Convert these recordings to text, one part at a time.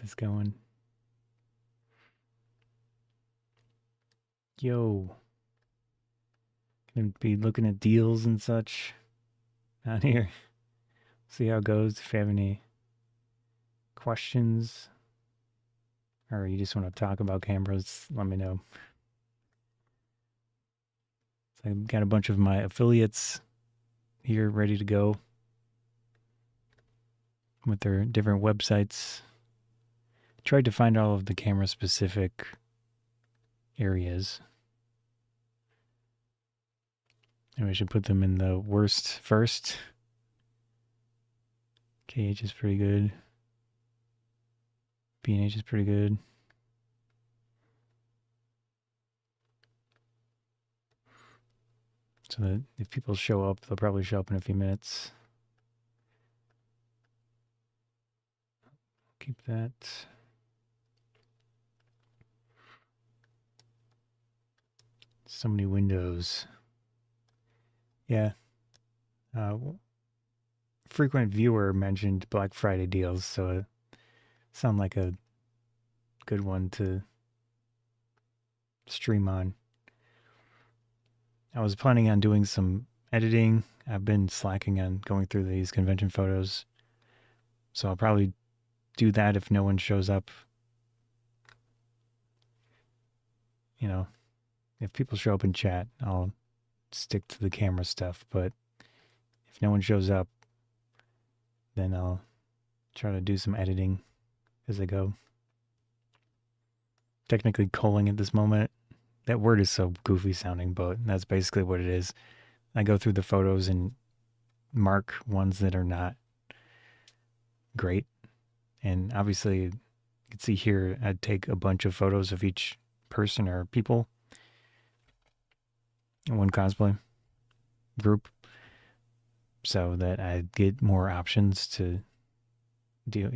this going. Yo, gonna be looking at deals and such out here. See how it goes. If you have any questions or you just want to talk about cameras, let me know. So I've got a bunch of my affiliates here ready to go with their different websites. Tried to find all of the camera specific areas. And we should put them in the worst first. KH is pretty good. B&H is pretty good. So that if people show up, they'll probably show up in a few minutes. Keep that. So many windows. Yeah. Frequent viewer mentioned Black Friday deals, so it sounds like a good one to stream on. I was planning on doing some editing. I've been slacking on going through these convention photos, so I'll probably do that if no one shows up. You know, if people show up in chat, I'll stick to the camera stuff, but if no one shows up, then I'll try to do some editing as I go. Technically culling at this moment. That word is so goofy sounding, but that's basically what it is. I go through the photos and mark ones that are not great. And obviously, you can see here, I'd take a bunch of photos of each person or people in one cosplay group so that I get more options to do,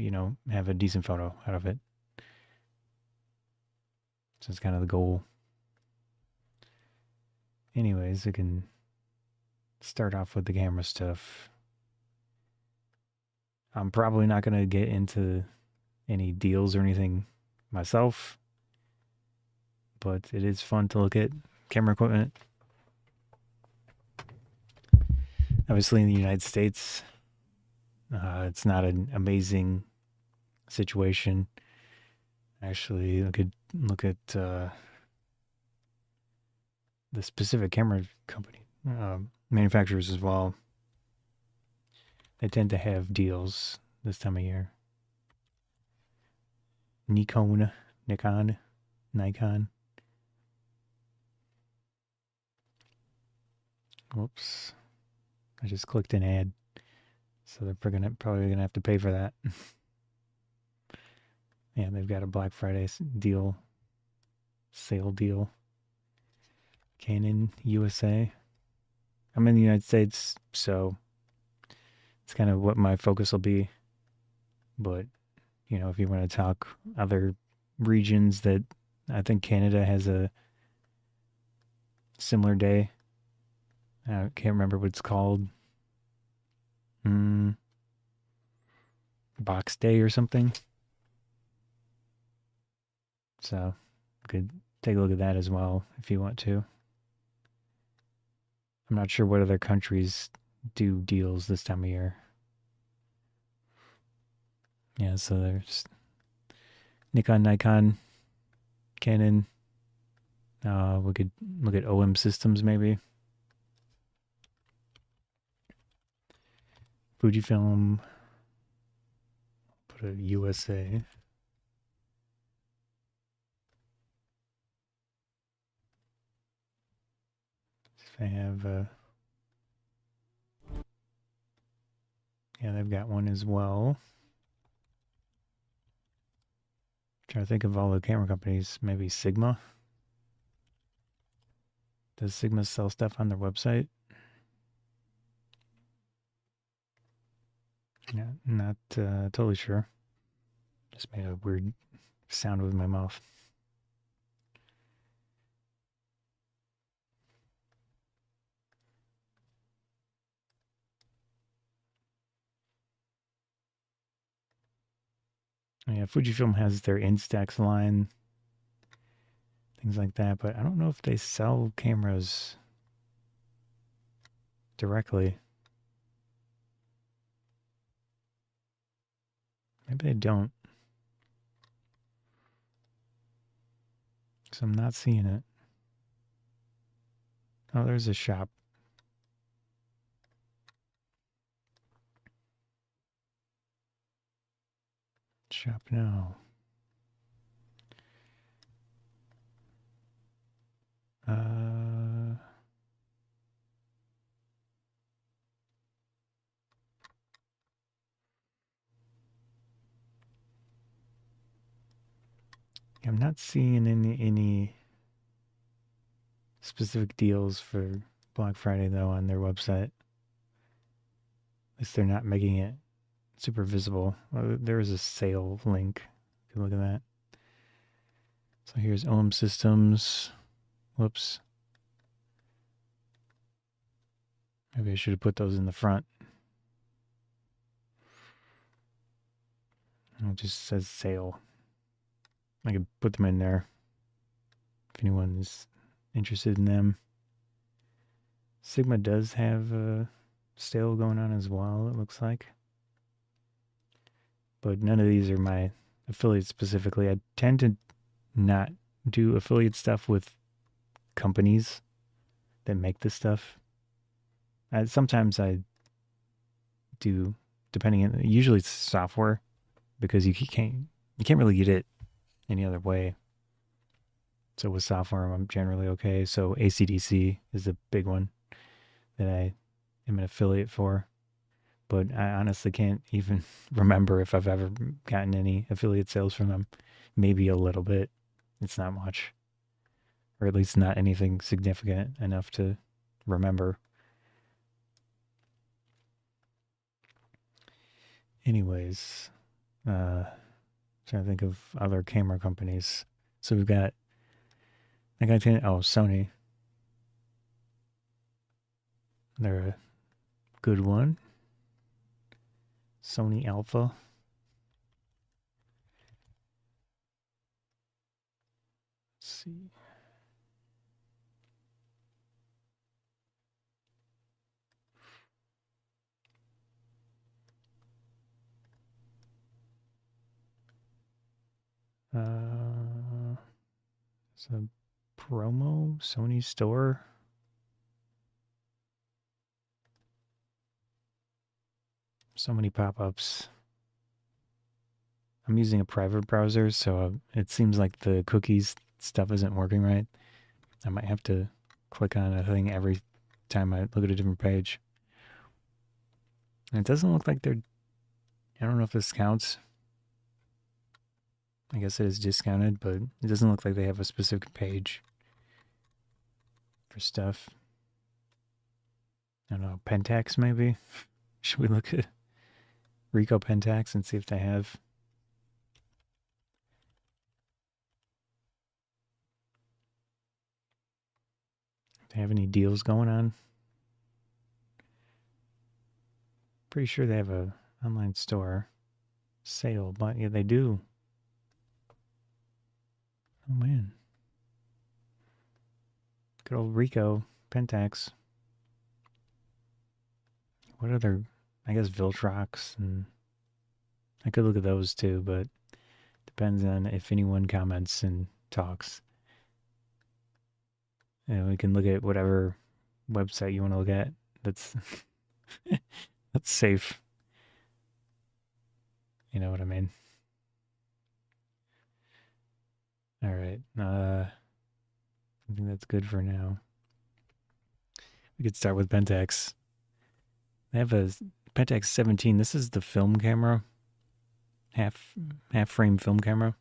have a decent photo out of it. So it's kind of the goal. Anyways, we can start off with the camera stuff. I'm probably not going to get into any deals or anything myself, but it is fun to look at camera equipment. Obviously, in the United States, it's not an amazing situation. Actually, I could look at the specific camera company manufacturers as well. They tend to have deals this time of year. Nikon. Whoops. I just clicked an ad. So they're probably gonna have to pay for that. Yeah, they've got a Black Friday sale deal. Canon USA. I'm in the United States, so it's kind of what my focus will be. But, if you want to talk other regions, that I think Canada has a similar day. I can't remember what it's called. Box Day or something. So you could take a look at that as well if you want to. I'm not sure what other countries do deals this time of year. Yeah, so there's Nikon, Canon. We could look at OM Systems maybe. Fujifilm. Put a USA. If I have yeah, they've got one as well. Trying to think of all the camera companies. Maybe Sigma. Does Sigma sell stuff on their website? Yeah, not totally sure. Just made a weird sound with my mouth. Yeah, Fujifilm has their Instax line, things like that, but I don't know if they sell cameras directly. Maybe they don't. So I'm not seeing it. Oh, there's a shop. Shop now. Uh, I'm not seeing any specific deals for Black Friday though on their website. At least they're not making it super visible. There is a sale link. If you look at that. So here's OM Systems. Whoops. Maybe I should have put those in the front. It just says sale. I could put them in there if anyone's interested in them. Sigma does have a sale going on as well, it looks like. But none of these are my affiliates specifically. I tend to not do affiliate stuff with companies that make this stuff. Sometimes I do, depending on, usually it's software because you can't really get it any other way. So with software, I'm generally okay. So ACDC is a big one that I am an affiliate for. But I honestly can't even remember if I've ever gotten any affiliate sales from them. Maybe a little bit. It's not much. Or at least not anything significant enough to remember. Anyways, trying to think of other camera companies. So we've got, Sony. They're a good one. Sony Alpha. Let's see. It's a promo Sony store. So many pop-ups. I'm using a private browser, so it seems like the cookies stuff isn't working right. I might have to click on a thing every time I look at a different page. And it doesn't look like they're, I don't know if this counts. I guess it is discounted, but it doesn't look like they have a specific page for stuff. I don't know, Pentax maybe? Should we look at Ricoh Pentax and see if they have? If they have any deals going on? Pretty sure they have a online store sale, but yeah, they do. Oh man. Good old Ricoh Pentax. What other, I guess Viltrox, and I could look at those too, but depends on if anyone comments and talks. And we can look at whatever website you want to look at. That's that's safe. You know what I mean? All right. I think that's good for now. We could start with Pentax. They have a Pentax 17. This is the film camera. Half frame film camera.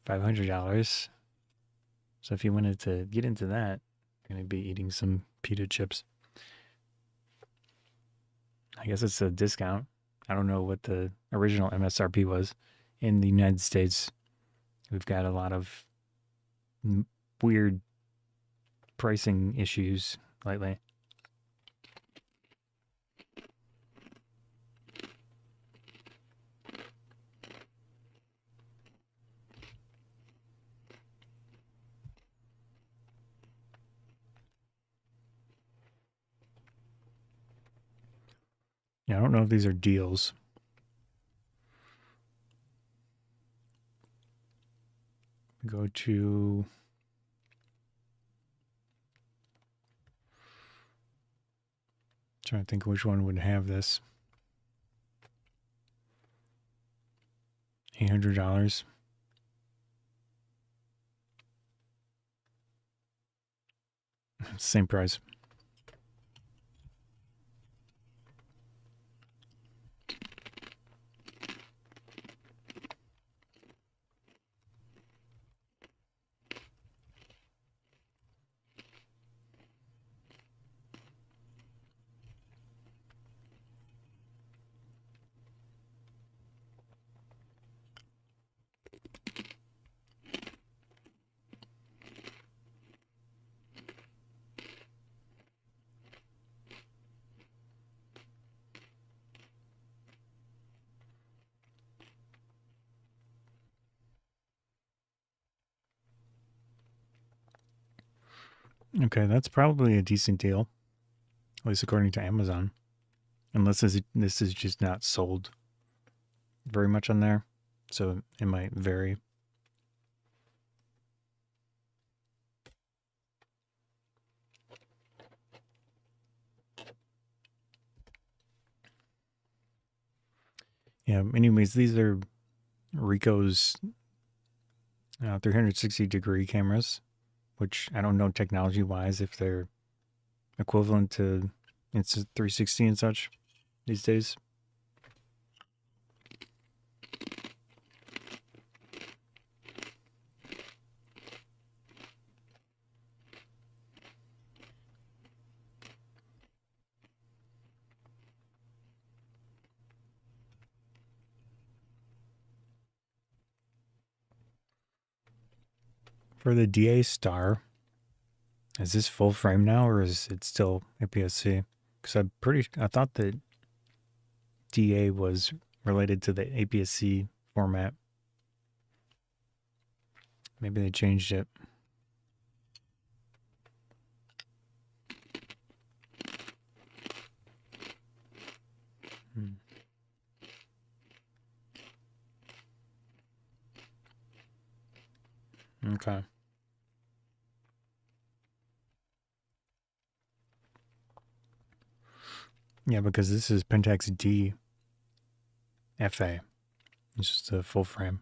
$500. So if you wanted to get into that, you're going to be eating some pita chips. I guess it's a discount. I don't know what the original MSRP was in the United States. We've got a lot of weird pricing issues lately. Yeah, I don't know if these are deals. Go to trying to think which one would have this. $800. Same price. Okay, that's probably a decent deal, at least according to Amazon. Unless this is just not sold very much on there, so it might vary. Yeah, anyways, these are Ricoh's 360-degree cameras, which I don't know technology-wise if they're equivalent to Insta360 and such these days. For the DA Star, is this full frame now or is it still APS-C? Because I thought that DA was related to the APS-C format. Maybe they changed it. Okay. Yeah, because this is Pentax D FA. It's just a full frame.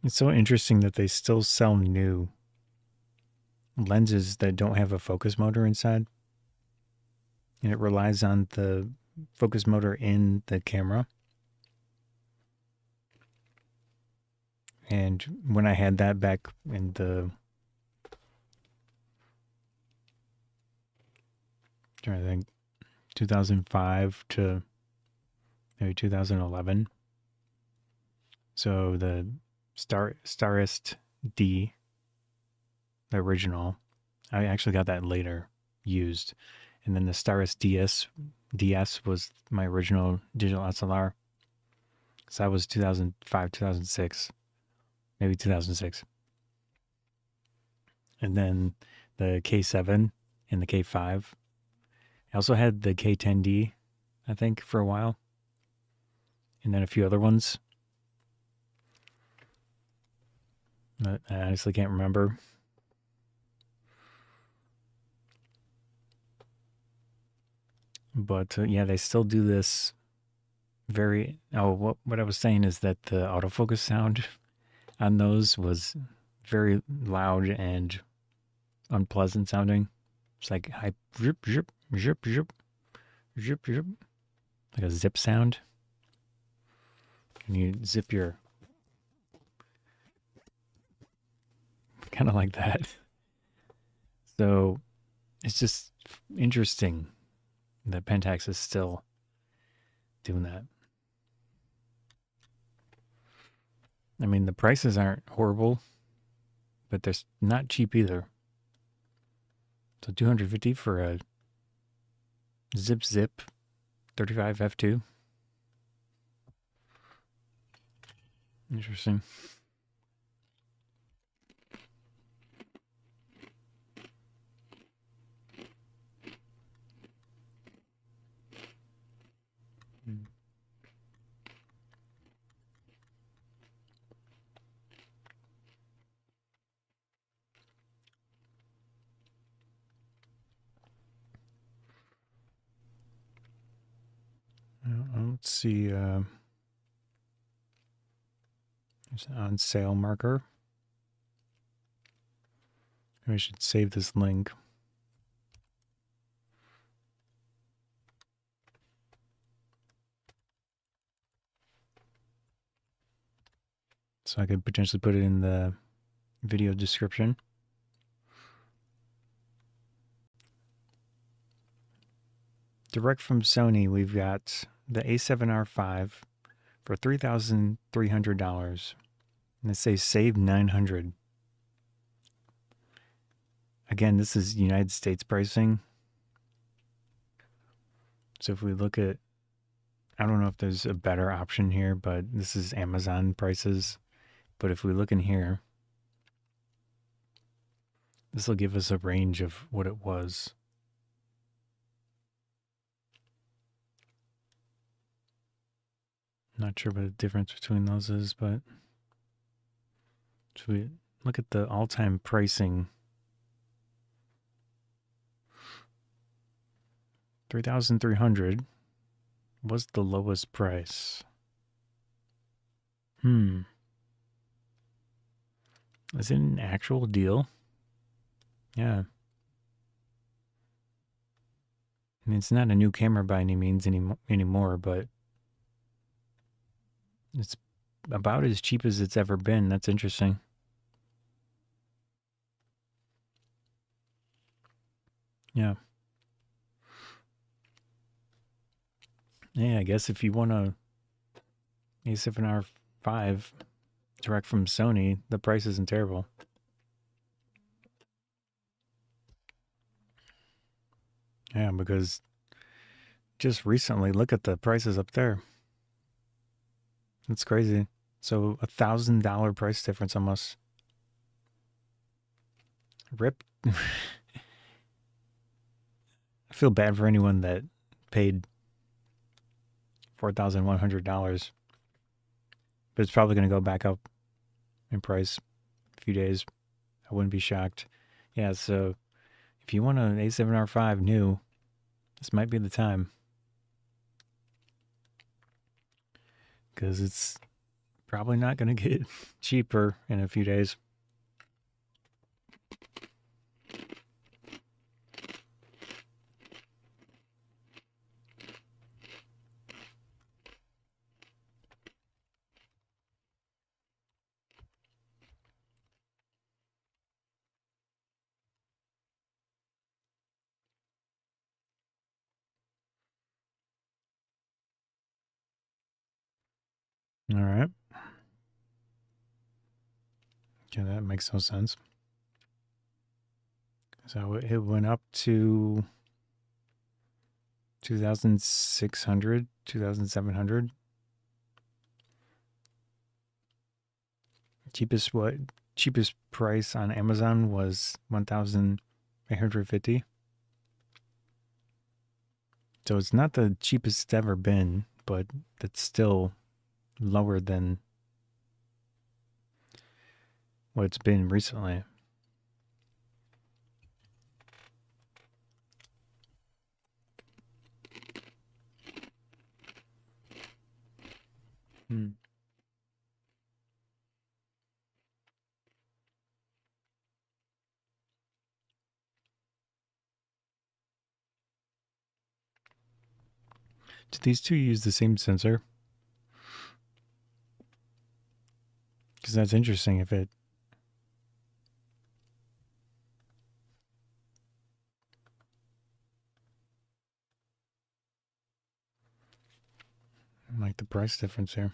It's so interesting that they still sell new lenses that don't have a focus motor inside. And it relies on the focus motor in the camera. And when I had that back in the trying to think 2005 to maybe 2011. So the Starist D, the original, I actually got that later used. And then the Starist DS was my original digital SLR. So that was 2005, 2006, maybe 2006. And then the K7 and the K5. I also had the K10D, I think, for a while. And then a few other ones. I honestly can't remember. But yeah, they still do this very. Oh, what I was saying is that the autofocus sound on those was very loud and unpleasant sounding. It's like high zip, zip, zip, zip, zip, zip, like a zip sound. And you zip your. Kind of like that. So it's just interesting that Pentax is still doing that. I mean, the prices aren't horrible. but they're not cheap either. So $250 for a Zip 35 f2. Interesting. Let's see. There's an on sale marker. We should save this link. So I could potentially put it in the video description. Direct from Sony, we've got the A7R5 for $3,300. And they say save $900. Again, this is United States pricing. So if we look at, I don't know if there's a better option here, but this is Amazon prices. But if we look in here, this will give us a range of what it was. Not sure what the difference between those is, but should we look at the all-time pricing? 3,300 was the lowest price. Is it an actual deal? Yeah. I mean, it's not a new camera by any means anymore, but it's about as cheap as it's ever been. That's interesting. Yeah. Yeah, I guess if you want a A7R5 direct from Sony, the price isn't terrible. Yeah, because just recently, look at the prices up there. It's crazy. So $1,000 price difference almost. Rip. I feel bad for anyone that paid $4,100, but it's probably going to go back up in price a few days. I wouldn't be shocked. Yeah, so if you want an A7R5 new, this might be the time. Because it's probably not going to get cheaper in a few days. All right. Yeah, that makes no sense. So it went up to 2,600, 2,700. Cheapest price on Amazon was 1,850. So it's not the cheapest it's ever been, but it's still lower than what it's been recently. Do these two use the same sensor? Because that's interesting if it... I like the price difference here.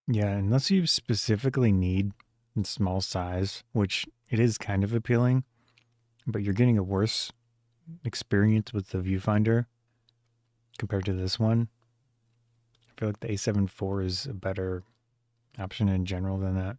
Yeah, unless you specifically need a small size, which it is kind of appealing, but you're getting a worse experience with the viewfinder compared to this one. I feel like the A7 IV is a better option in general than that.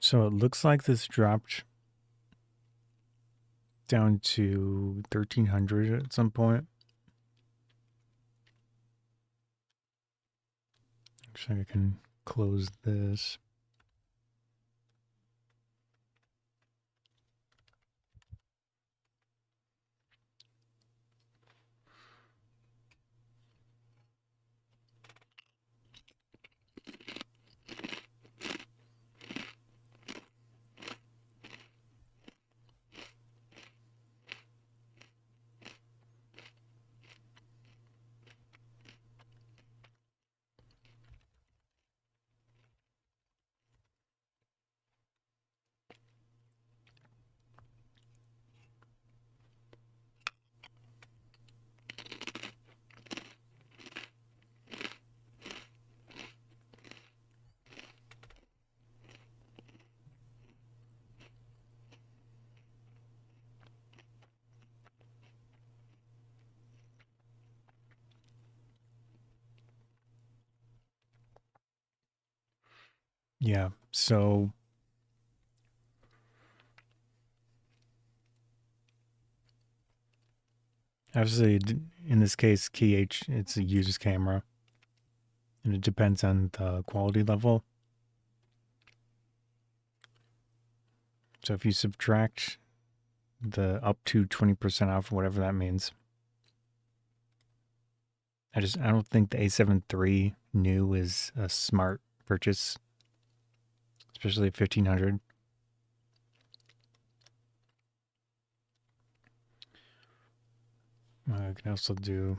So it looks like this dropped down to 1300 at some point. Actually, I can close this. Yeah, so obviously in this case, KH, it's a user's camera, and it depends on the quality level. So if you subtract the up to 20% off, whatever that means, I don't think the A7 III new is a smart purchase, especially at 1500. I can also do.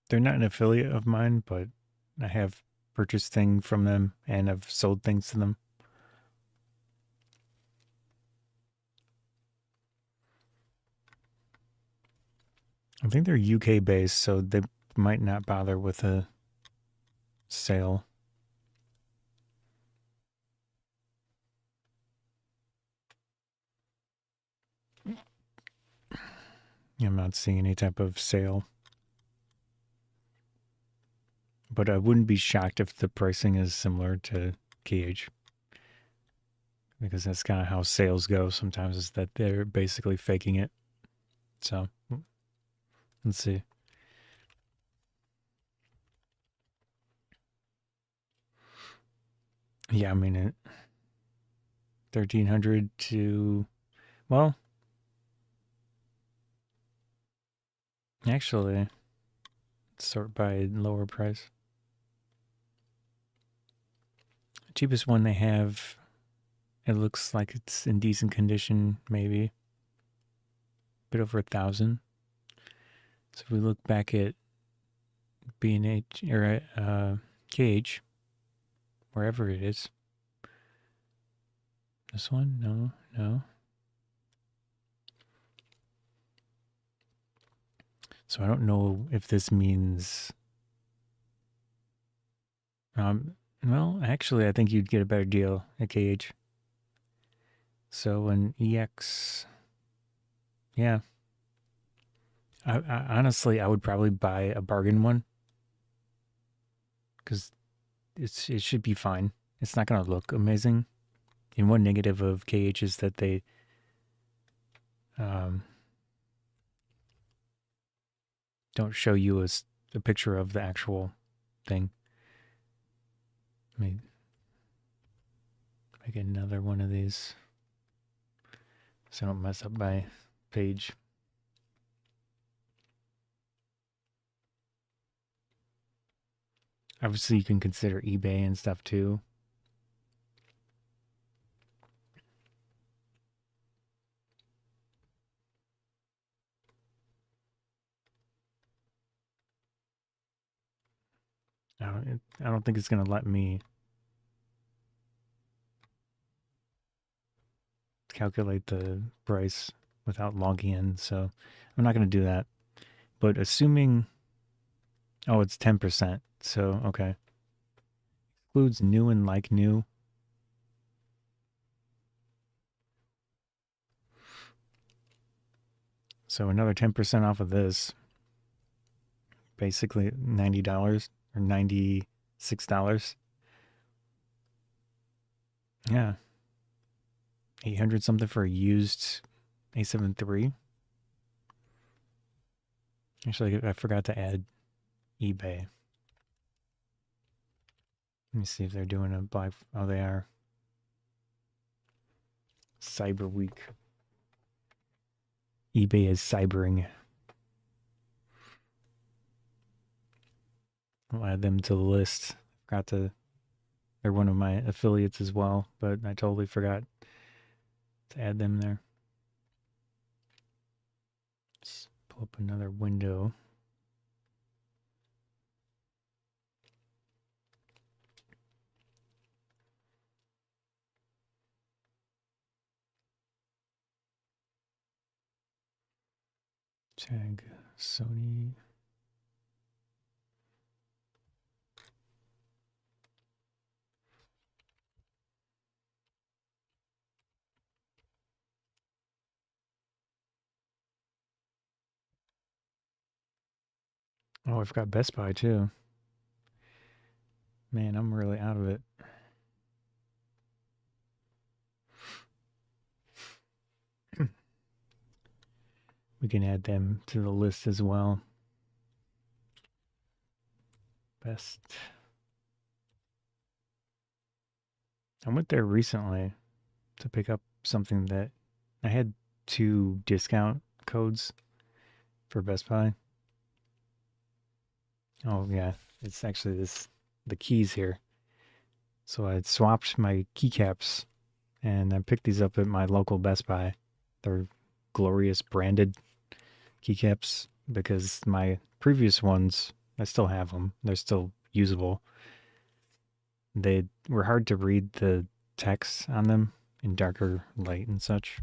They're not an affiliate of mine, but I have purchased things from them and I've sold things to them. I think they're UK based, so they might not bother with a sale. I'm not seeing any type of sale. But I wouldn't be shocked if the pricing is similar to KH. Because that's kind of how sales go sometimes, is that they're basically faking it. So, let's see. Yeah, I mean, 1300 to, well, actually, sort by lower price. Cheapest one they have, it looks like it's in decent condition, maybe. A bit over 1,000. So if we look back at B&H, or at KH, wherever it is. This one? No, no. So I don't know if this means. Well, actually, I think you'd get a better deal at KH. So an EX, yeah. Honestly, I would probably buy a bargain one because it should be fine. It's not going to look amazing. And one negative of KH is that they um, don't show you a picture of the actual thing. Let me make another one of these so I don't mess up my page. Obviously, you can consider eBay and stuff too. I don't think it's going to let me calculate the price without logging in, so I'm not going to do that. But assuming, oh, it's 10%, so okay. Includes new and like new. So another 10% off of this, basically $90 or $96. Yeah. 800 something for a used A7 III. Actually, I forgot to add eBay. Let me see if they're doing a Black. Oh, they are. Cyber Week. eBay is cybering. I'll add them to the list. Forgot to. They're one of my affiliates as well, but I totally forgot to add them there. Let's pull up another window. Tag Sony. Oh, I forgot Best Buy too. Man, I'm really out of it. We can add them to the list as well. Best. I went there recently to pick up something that I had 2 discount codes for Best Buy. Oh yeah, it's actually the keys here. So I swapped my keycaps and I picked these up at my local Best Buy. They're Glorious branded keycaps because my previous ones, I still have them. They're still usable. They were hard to read the text on them in darker light and such.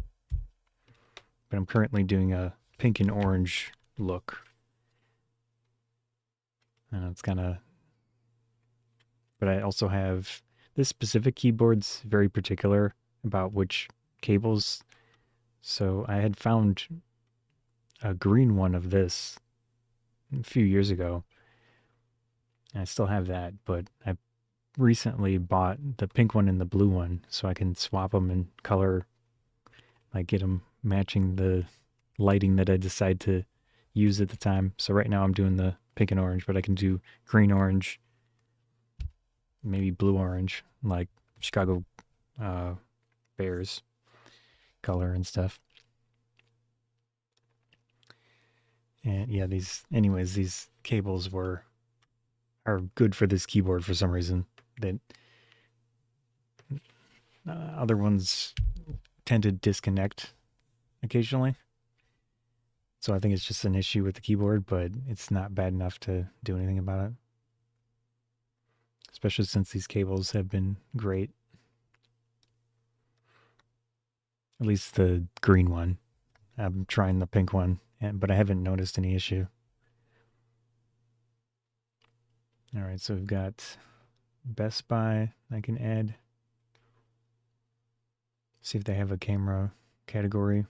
But I'm currently doing a pink and orange look. And it's kind of. But I also have this specific keyboard's very particular about which cables. So I had found a green one of this a few years ago. And I still have that, but I recently bought the pink one and the blue one so I can swap them in color, like get them matching the lighting that I decide to use at the time. So right now I'm doing the pink and orange, but I can do green orange, maybe blue orange, like Chicago Bears color and stuff. And yeah, these cables are good for this keyboard for some reason. That other ones tend to disconnect occasionally. So I think it's just an issue with the keyboard, but it's not bad enough to do anything about it. Especially since these cables have been great. At least the green one. I'm trying the pink one, but I haven't noticed any issue. All right, so we've got Best Buy I can add. See if they have a camera category.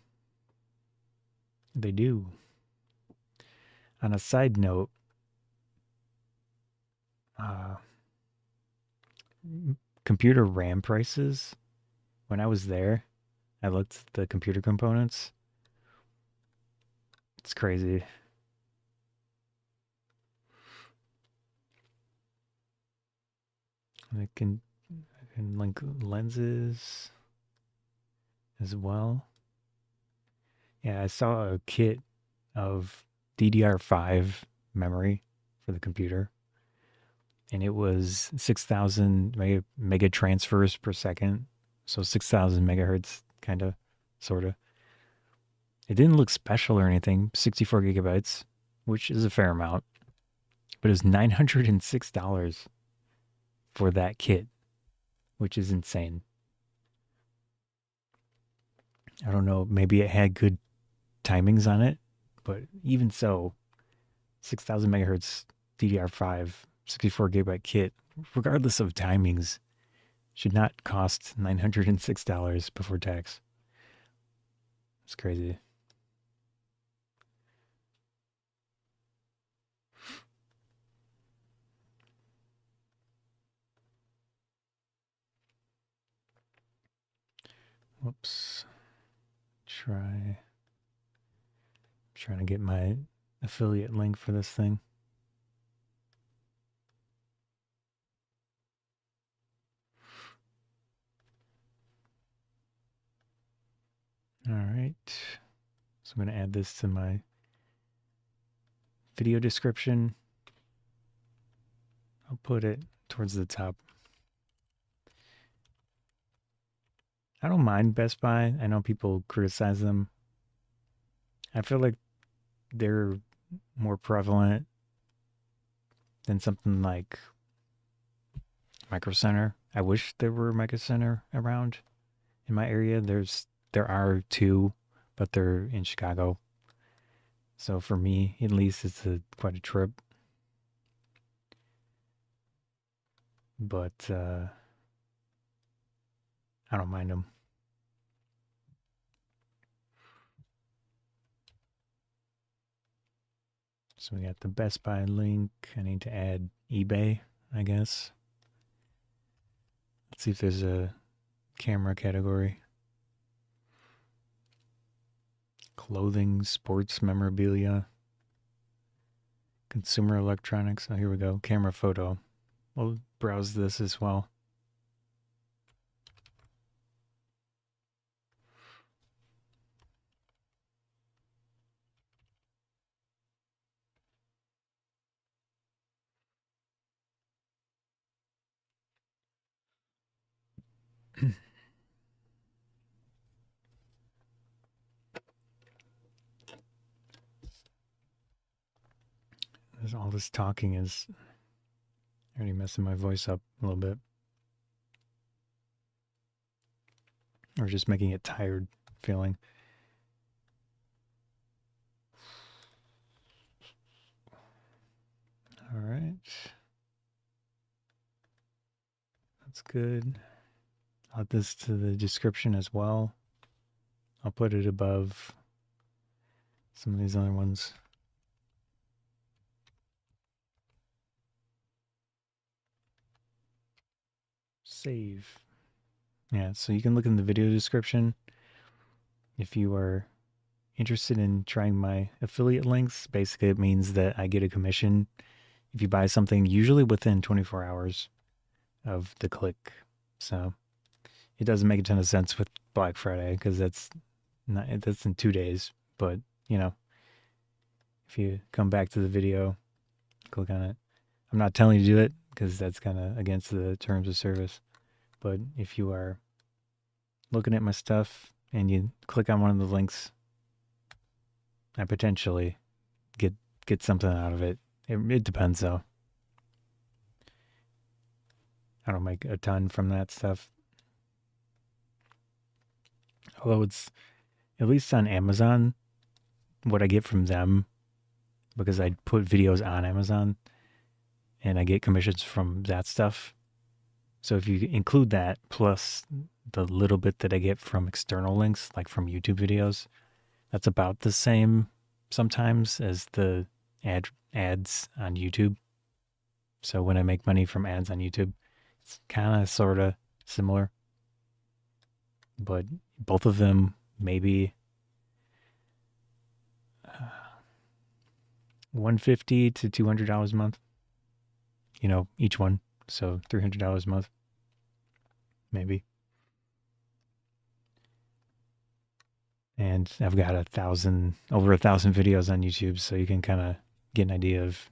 They do. On a side note, uh, computer RAM prices, when I was there, I looked at the computer components. It's crazy. I can link lenses as well. Yeah, I saw a kit of DDR5 memory for the computer, and it was 6,000 mega transfers per second. So 6,000 megahertz, kind of, sort of. It didn't look special or anything, 64 gigabytes, which is a fair amount, but it was $906 for that kit, which is insane. I don't know, maybe it had good timings on it, but even so, 6,000 megahertz DDR5 64 gigabyte kit, regardless of timings, should not cost $906 before tax. It's crazy. Whoops. Trying to get my affiliate link for this thing. All right. So I'm going to add this to my video description. I'll put it towards the top. I don't mind Best Buy. I know people criticize them. I feel like they're more prevalent than something like Micro Center. I wish there were a Micro Center around in my area. There are two, but they're in Chicago. So for me, at least, it's quite a trip. But I don't mind them. So we got the Best Buy link. I need to add eBay, I guess. Let's see if there's a camera category. Clothing, sports memorabilia, consumer electronics. Oh, here we go. Camera photo. We'll browse this as well. All this talking is already messing my voice up a little bit. Or just making it tired feeling. All right. That's good. I'll add this to the description as well. I'll put it above some of these other ones. Save. Yeah, so you can look in the video description if you are interested in trying my affiliate links. Basically, it means that I get a commission if you buy something, usually within 24 hours of the click. So it doesn't make a ton of sense with Black Friday because that's in 2 days. But you know, if you come back to the video, click on it. I'm not telling you to do it because that's kind of against the terms of service. But if you are looking at my stuff and you click on one of the links, I potentially get something out of it. It depends though. I don't make a ton from that stuff. Although it's, at least on Amazon, what I get from them, because I put videos on Amazon and I get commissions from that stuff. So if you include that plus the little bit that I get from external links, like from YouTube videos, that's about the same sometimes as the ads on YouTube. So when I make money from ads on YouTube, it's kind of sort of similar. But both of them maybe $150 to $200 a month. You know, each one. so $300 a month, maybe. And I've got over 1,000 videos on YouTube, so you can kind of get an idea of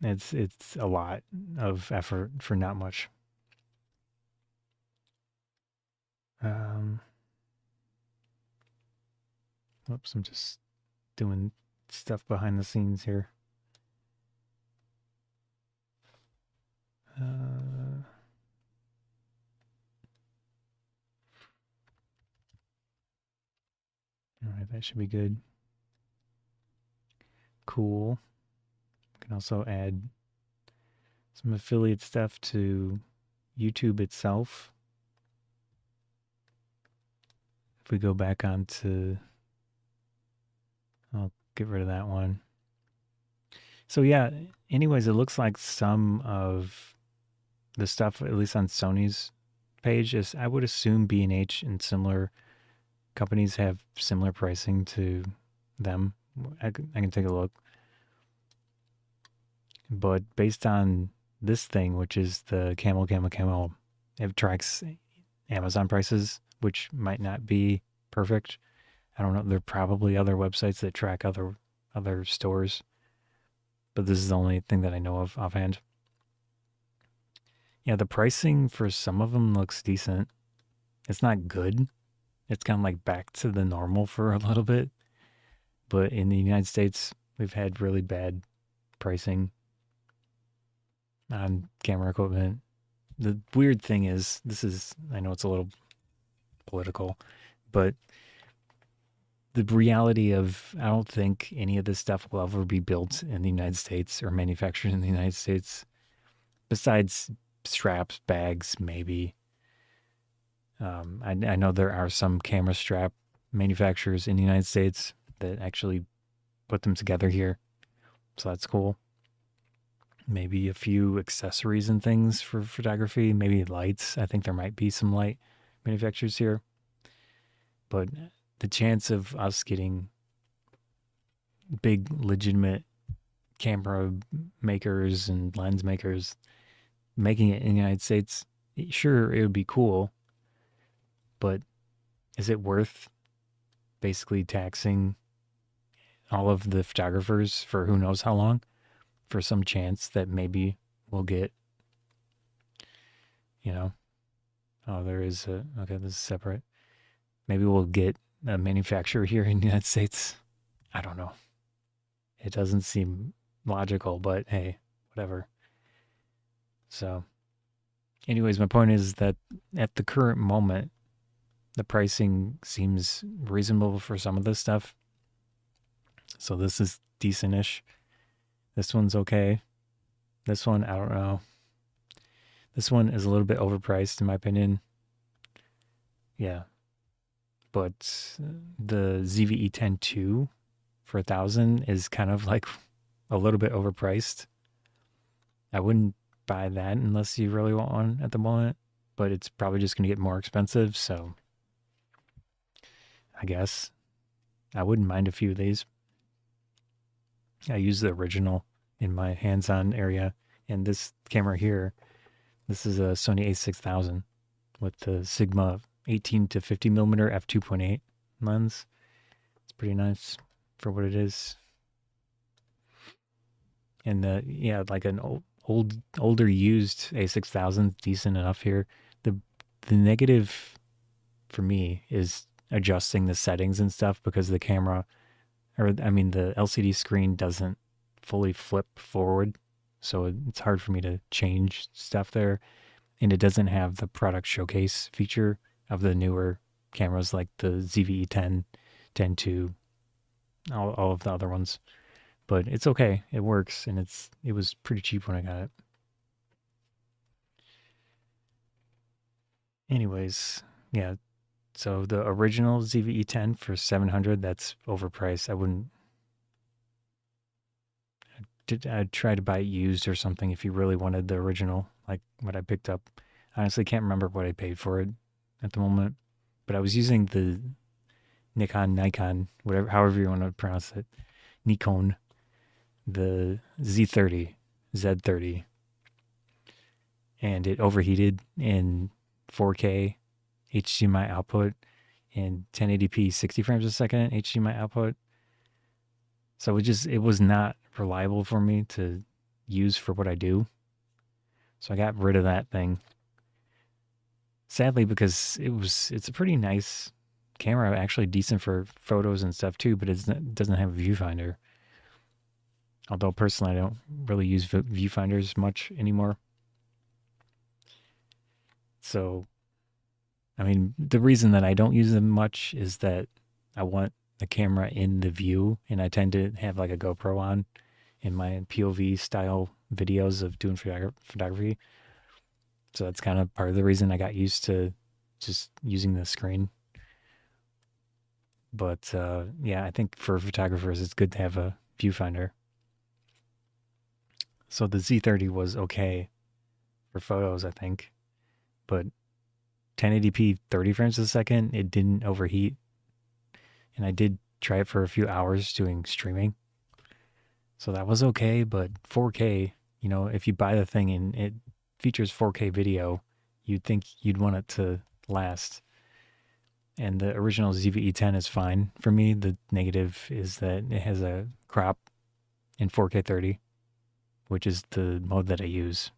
it's a lot of effort for not much. Oops, I'm just doing stuff behind the scenes here. All right, that should be good. Cool. Can also add some affiliate stuff to YouTube itself. If we go back onto, I'll get rid of that one. So yeah, anyways, it looks like some of the stuff, at least on Sony's page, is I would assume B&H and similar companies have similar pricing to them. I can take a look. But based on this thing, which is the Camel, it tracks Amazon prices, which might not be perfect. I don't know. There are probably other websites that track other stores, but this is the only thing that I know of offhand. Yeah, the pricing for some of them looks decent. It's not good. It's kind of like back to the normal for a little bit. But in the United States, we've had really bad pricing on camera equipment. The weird thing is, I know it's a little political, but the reality of, I don't think any of this stuff will ever be built in the United States or manufactured in the United States, besides straps, bags, maybe. I know there are some camera strap manufacturers in the United States that actually put them together here, so that's cool. Maybe a few accessories and things for photography, maybe lights. I think there might be some light manufacturers here, but the chance of us getting big legitimate camera makers and lens makers making it in the United States, sure, it would be cool, but is it worth basically taxing all of the photographers for who knows how long for some chance that maybe we'll get, oh, there is okay, this is separate. Maybe we'll get a manufacturer here in the United States. I don't know. It doesn't seem logical, but hey, whatever. So, anyways, my point is that at the current moment, the pricing seems reasonable for some of this stuff. So this is decent-ish. This one's okay. This one, I don't know. This one is a little bit overpriced in my opinion. Yeah. But the ZVE10 2 for 1,000 is kind of like a little bit overpriced. I wouldn't buy that unless you really want one at the moment, but it's probably just going to get more expensive, so I guess I wouldn't mind a few of these. I use the original in my hands-on area, and this camera here, this is a Sony a6000 with the Sigma 18 to 50 millimeter f2.8 lens. It's pretty nice for what it is. And yeah, like an older used a6000 decent enough here. The negative for me is adjusting the settings and stuff because the camera, or I mean the LCD screen doesn't fully flip forward, so it's hard for me to change stuff there, and it doesn't have the product showcase feature of the newer cameras like the ZVE10, 10-2, all of the other ones. But it's okay, it works, and it was pretty cheap when I got it. Anyways, yeah, so the original ZVE10 for 700, that's overpriced. I'd try to buy it used or something if you really wanted the original, like what I picked up. I honestly can't remember what I paid for it at the moment, but I was using the Nikon, whatever, however you want to pronounce it, Nikon, the Z30, and it overheated in 4K HDMI output and 1080p 60 frames a second HDMI output. So it was not reliable for me to use for what I do. So I got rid of that thing. Sadly, because it's a pretty nice camera, actually decent for photos and stuff too, but it doesn't have a viewfinder. Although personally, I don't really use viewfinders much anymore. So, I mean, the reason that I don't use them much is that I want the camera in the view, and I tend to have like a GoPro on in my POV style videos of doing photography. So that's kind of part of the reason I got used to just using the screen. But yeah, I think for photographers, it's good to have a viewfinder. So the Z30 was okay for photos, I think, but 1080p 30 frames a second, it didn't overheat. And I did try it for a few hours doing streaming. So that was okay, but 4K, you know, if you buy the thing and it features 4K video, you'd think you'd want it to last. And the original ZVE10 is fine for me. The negative is that it has a crop in 4K 30, which is the mode that I use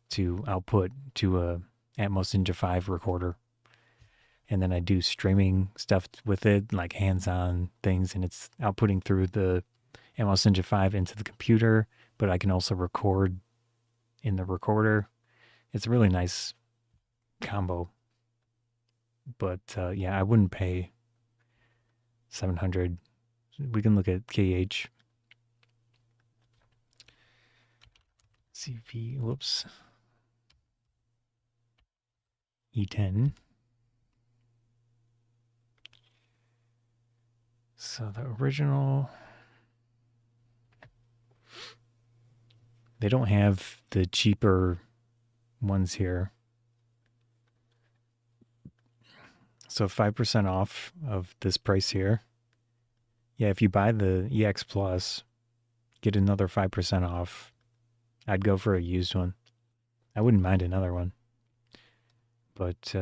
to output to a Atmos Ninja 5 recorder. And then I do streaming stuff with it, like hands-on things, and it's outputting through the Atmos Ninja 5 into the computer, but I can also record in the recorder. It's a really nice combo. But yeah, I wouldn't pay 700. We can look at KH. CV, whoops. E10. So the original, they don't have the cheaper ones here. So 5% off of this price here. Yeah, if you buy the EX Plus, get another 5% off. I'd go for a used one. I wouldn't mind another one. But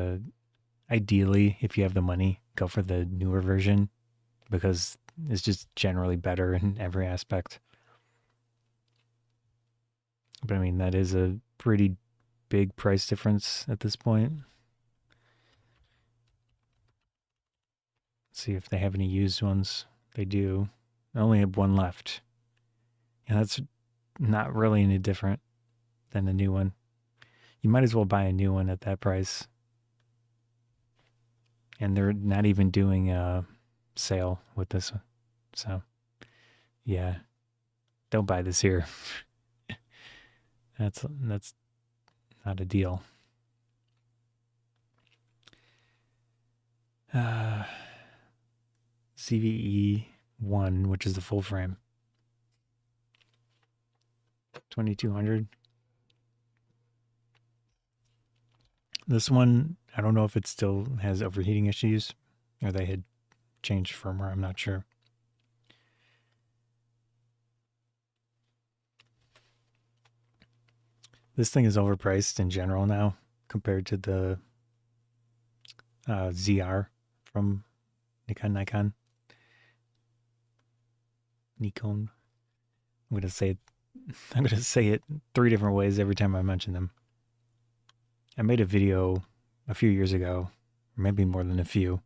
ideally, if you have the money, go for the newer version because it's just generally better in every aspect. But I mean, that is a pretty big price difference at this point. Let's see if they have any used ones. They do. I only have one left. And that's not really any different than the new one. You might as well buy a new one at that price. And they're not even doing a sale with this one. So, yeah, don't buy this here. That's not a deal. CVE 1, which is the full frame. 2200. This one, I don't know if it still has overheating issues or they had changed firmware. I'm not sure. This thing is overpriced in general now compared to the ZR from Nikon. I'm gonna say it 3 different ways every time I mention them. I made a video a few years ago, maybe more than a few,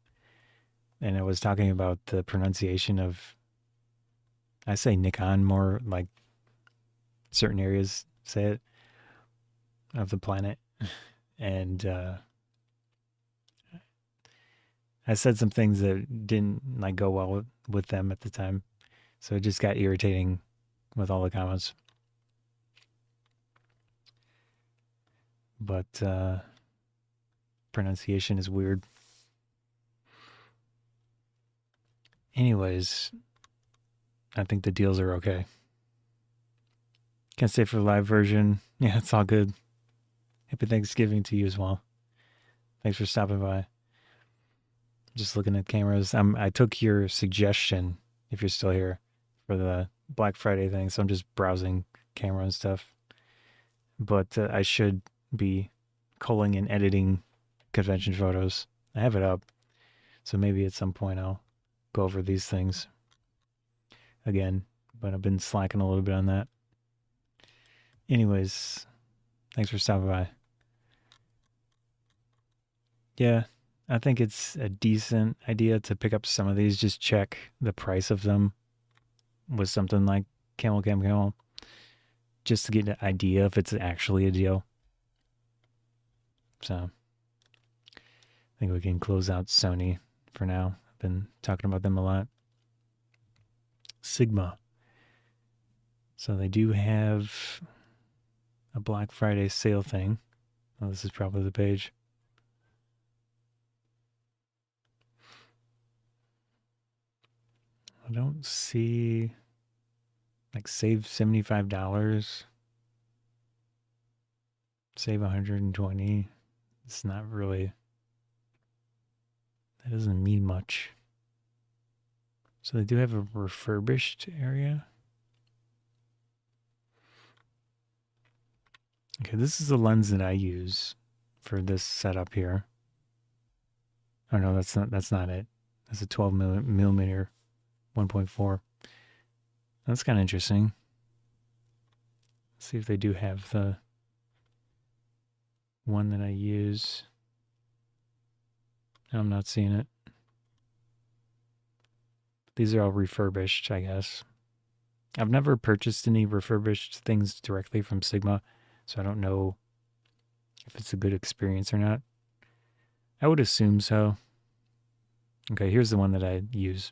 and I was talking about the pronunciation of, I say Nikon more like certain areas say it, of the planet. And I said some things that didn't like go well with them at the time. So it just got irritating with all the comments. But pronunciation is weird. Anyways, I think the deals are okay. Can't stay for the live version. Yeah, it's all good. Happy Thanksgiving to you as well. Thanks for stopping by. Just looking at cameras. I took your suggestion, if you're still here, for the Black Friday thing. So I'm just browsing camera and stuff. But I should be culling and editing convention photos. I have it up, so maybe at some point I'll go over these things again, but I've been slacking a little bit on that. Anyways, thanks for stopping by. Yeah, I think it's a decent idea to pick up some of these. Just check the price of them with something like Camel Cam Camel, just to get an idea if it's actually a deal. So I think we can close out Sony for now. I've been talking about them a lot. Sigma. So they do have a Black Friday sale thing. Oh, this is probably the page. I don't see like save $75, save 120. It's not really, that doesn't mean much. So they do have a refurbished area. Okay, this is the lens that I use for this setup here. Oh no, that's not it. That's a 12 millimeter 1.4. That's kind of interesting. Let's see if they do have the one that I use. I'm not seeing it. These are all refurbished, I guess. I've never purchased any refurbished things directly from Sigma, so I don't know if it's a good experience or not. I would assume so. Okay, here's the one that I use.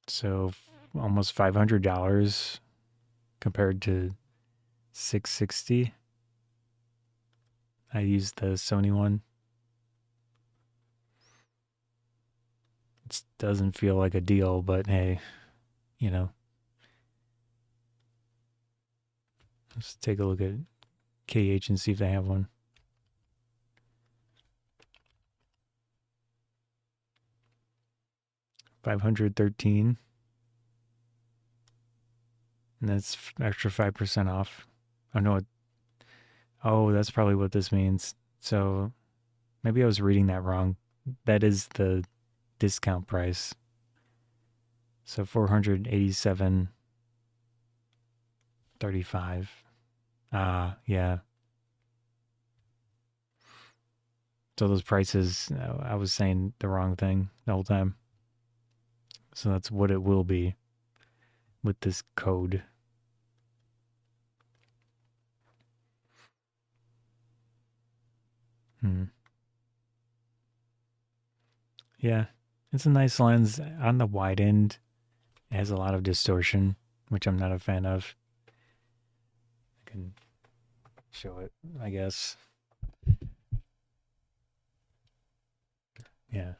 So almost $500 compared to $660. I used the Sony one. It doesn't feel like a deal, but hey, you know. Let's take a look at KH and see if they have one. $513. And that's extra 5% off. Oh no, oh, that's probably what this means. So maybe I was reading that wrong. That is the discount price. So 487.35. Yeah. So those prices, I was saying the wrong thing the whole time. So that's what it will be with this code. Yeah, it's a nice lens. On the wide end, it has a lot of distortion, which I'm not a fan of. I can show it, I guess. Yeah.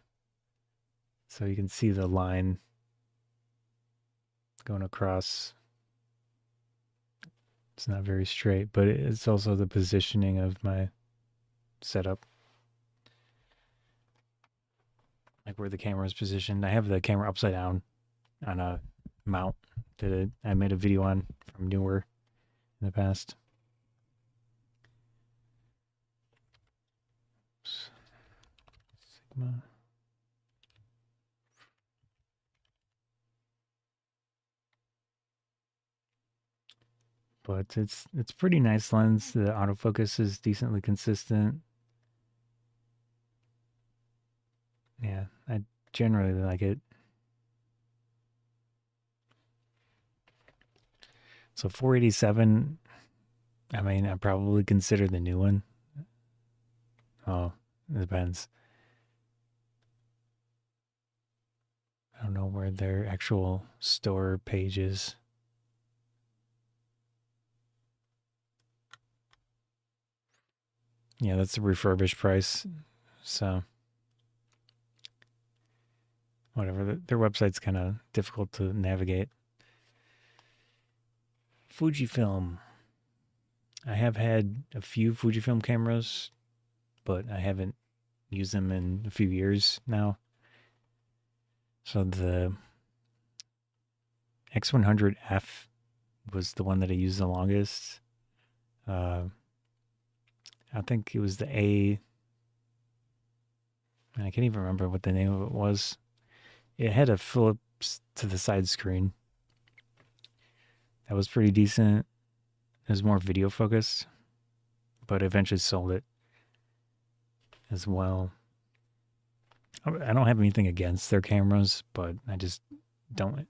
So you can see the line going across. It's not very straight, but it's also the positioning of my setup. Like where the camera is positioned. I have the camera upside down on a mount that I made a video on from Newer in the past. Sigma. But it's pretty nice lens. The autofocus is decently consistent. Yeah, I generally like it. So 487, I mean, I probably consider the new one. Oh, it depends. I don't know where their actual store page is. Yeah, that's the refurbished price. So, whatever. Their website's kind of difficult to navigate. Fujifilm. I have had a few Fujifilm cameras, but I haven't used them in a few years now. So the X100F was the one that I used the longest. Uh, I think it was the A. I can't even remember what the name of it was. It had a Phillips to the side screen. That was pretty decent. It was more video focused, but eventually sold it as well. I don't have anything against their cameras, but I just don't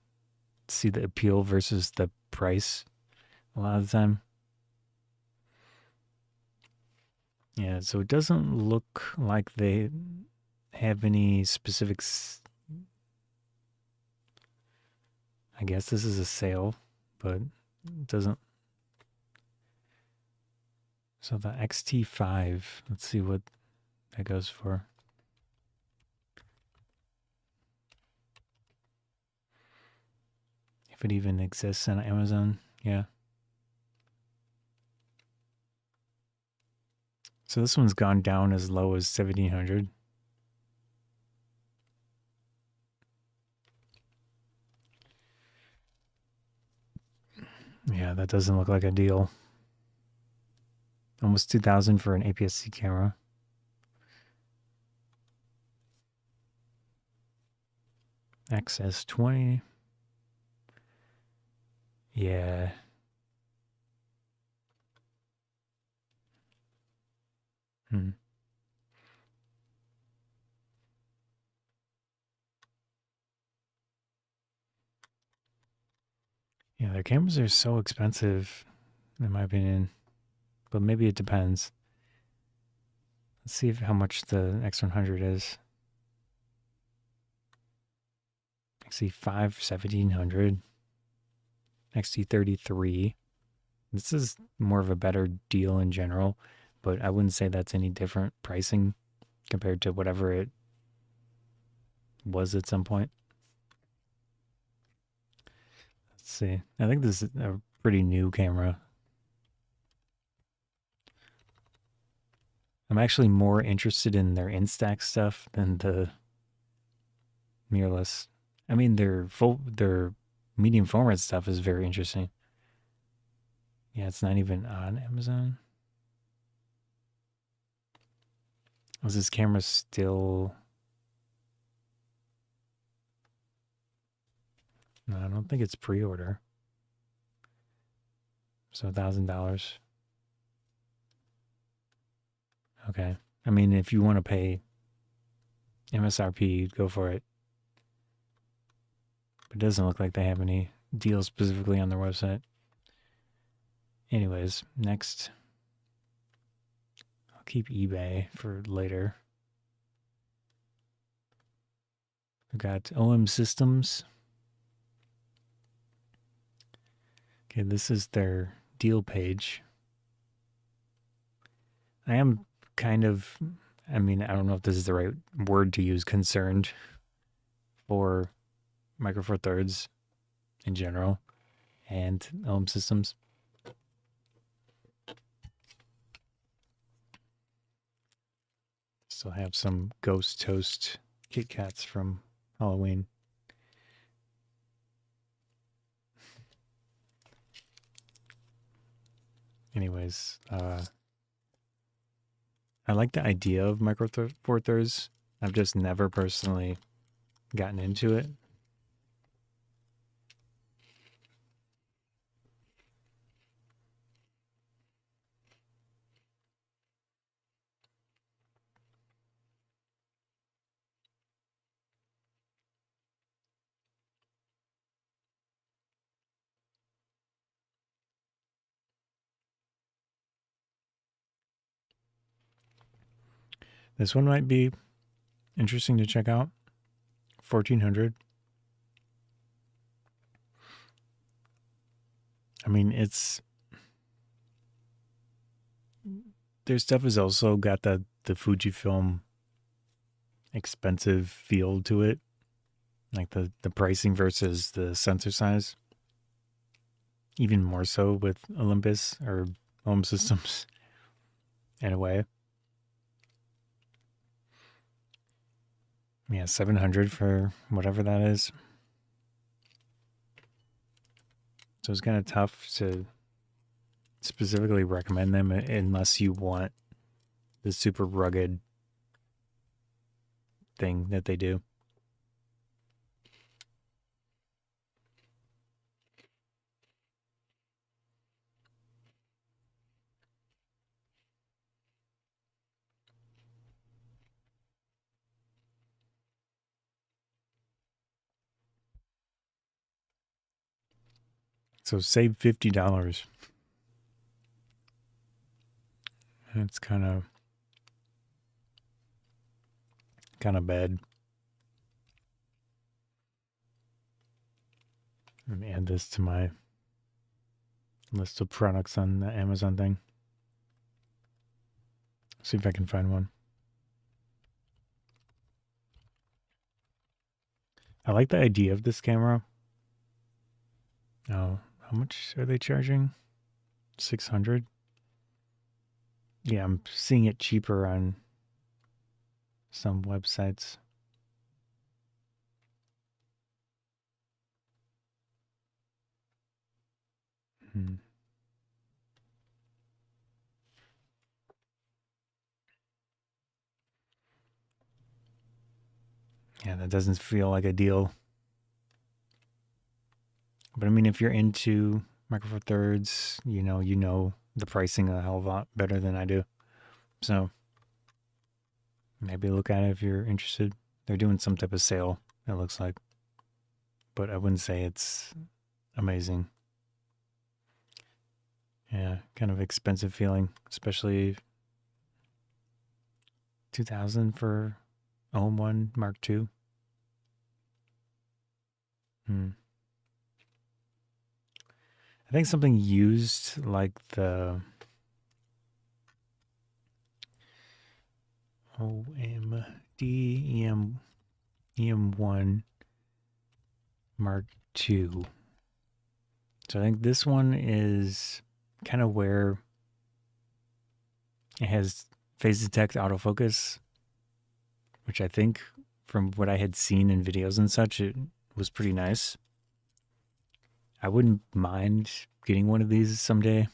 see the appeal versus the price a lot of the time. Yeah, so it doesn't look like they have any specifics. I guess this is a sale, but it doesn't. So the XT5, let's see what that goes for. If it even exists on Amazon, yeah. So this one's gone down as low as 1,700. Yeah, that doesn't look like a deal. Almost 2,000 for an APS-C camera. XS20. Yeah. Hmm. Yeah, their cameras are so expensive, in my opinion. But maybe it depends. Let's see how much the X100 is. XT5, 1,700. XT33. This is more of a better deal in general, but I wouldn't say that's any different pricing compared to whatever it was at some point. Let's see. I think this is a pretty new camera. I'm actually more interested in their Instax stuff than the mirrorless. I mean, their medium format stuff is very interesting. Yeah, it's not even on Amazon. Is this camera still? No, I don't think it's pre-order. So $1,000. Okay. I mean, if you want to pay MSRP, go for it. But it doesn't look like they have any deals specifically on their website. Anyways, next. I'll keep eBay for later. We got OM Systems. Okay, this is their deal page. I am kind of, I mean, I don't know if this is the right word to use, concerned for Micro Four Thirds in general and OM Systems. Still have some Ghost Toast Kit Kats from Halloween. Anyways, I like the idea of Micro Four Thirds. I've just never personally gotten into it. This one might be interesting to check out. 1,400. I mean, it's their stuff has also got the Fujifilm expensive feel to it, like the pricing versus the sensor size. Even more so with Olympus or Home Systems, in a way. Yeah, 700 for whatever that is. So it's kind of tough to specifically recommend them unless you want the super rugged thing that they do. So save $50. It's kind of bad. Let me add this to my list of products on the Amazon thing. See if I can find one. I like the idea of this camera. Oh, how much are they charging? 600? Yeah, I'm seeing it cheaper on some websites. Hmm. Yeah, that doesn't feel like a deal. But I mean, if you're into Micro Four Thirds, you know the pricing a hell of a lot better than I do. So maybe look at it if you're interested. They're doing some type of sale, it looks like. But I wouldn't say it's amazing. Yeah, kind of expensive feeling, especially 2000 for OM1 Mark II. Hmm. I think something used like the OMD EM1 Mark II. So I think this one is kind of where it has phase detect autofocus, which I think from what I had seen in videos and such, it was pretty nice. I wouldn't mind getting one of these someday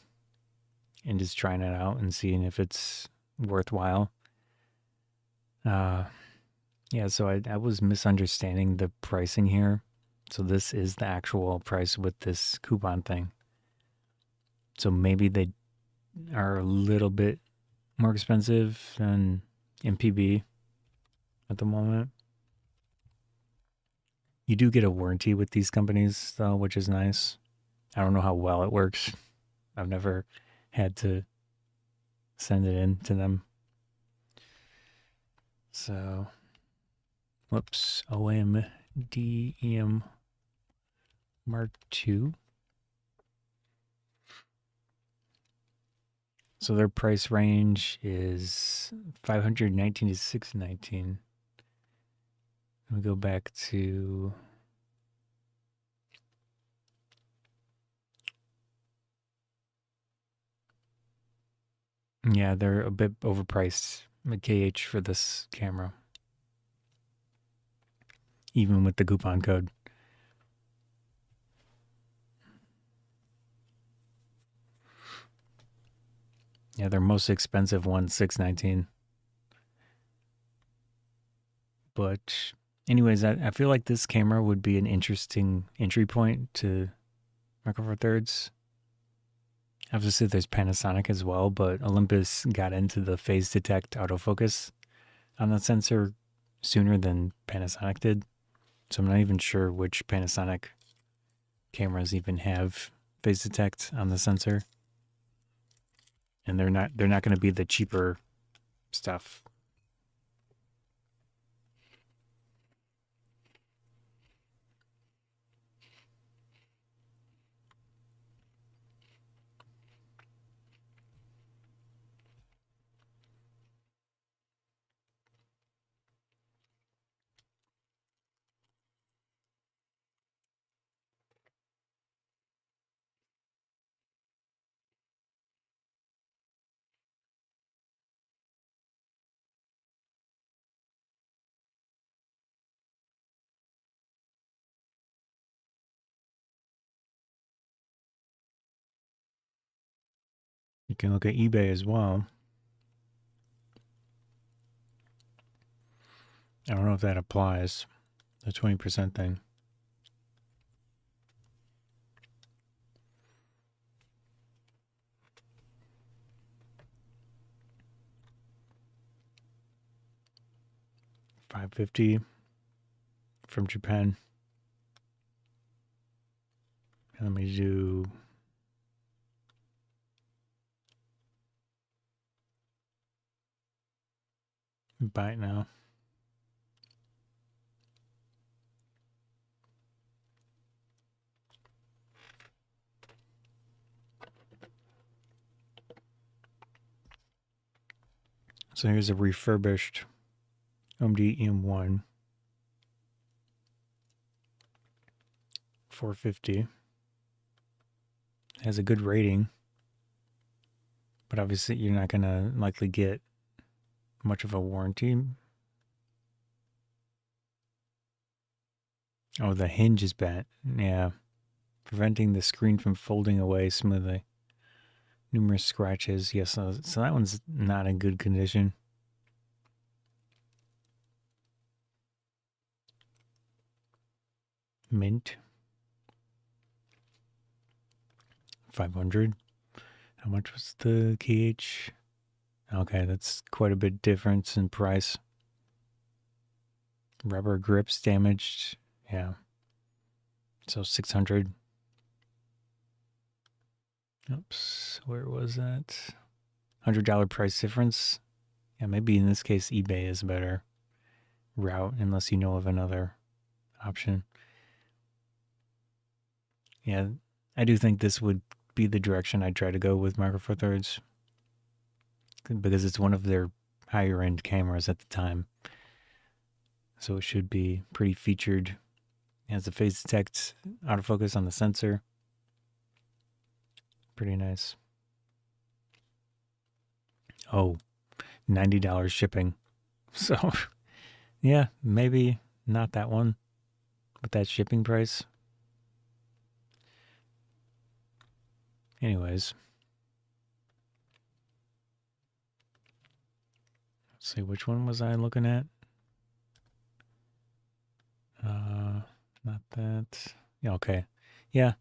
and just trying it out and seeing if it's worthwhile. Uh, yeah, so I was misunderstanding the pricing here. So this is the actual price with this coupon thing. So maybe they are a little bit more expensive than MPB at the moment. You do get a warranty with these companies though, which is nice. I don't know how well it works. I've never had to send it in to them. So, whoops, OMDEM Mark II. So their price range is 519 to 619. We go back to yeah, they're a bit overpriced. The KH for this camera, even with the coupon code. Yeah, their most expensive one, 619. But anyways, I feel like this camera would be an interesting entry point to Micro Four Thirds. Obviously, there's Panasonic as well, but Olympus got into the phase detect autofocus on the sensor sooner than Panasonic did. So I'm not even sure which Panasonic cameras even have phase detect on the sensor. And they're not going to be the cheaper stuff. You can look at eBay as well. I don't know if that applies, the 20% thing. $550 from Japan. Let me do buy it now. So here's a refurbished OMD EM1, $450. Has a good rating, but obviously you're not gonna likely get much of a warranty. Oh, the hinge is bent. Yeah, preventing the screen from folding away smoothly. Numerous scratches. Yes, so that one's not in good condition. Mint. 500. How much was the KH? Okay, that's quite a bit difference in price. Rubber grips damaged. Yeah. So 600. Oops, where was that? $100 price difference. Yeah, maybe in this case eBay is a better route unless you know of another option. Yeah, I do think this would be the direction I'd try to go with Micro Four Thirds because it's one of their higher end cameras at the time. So it should be pretty featured. It has the phase detect autofocus on the sensor. Pretty nice. Oh, $90 shipping. So, yeah, maybe not that one, but that shipping price. Anyways, let's see, which one was I looking at? Not that. Yeah, okay. Yeah.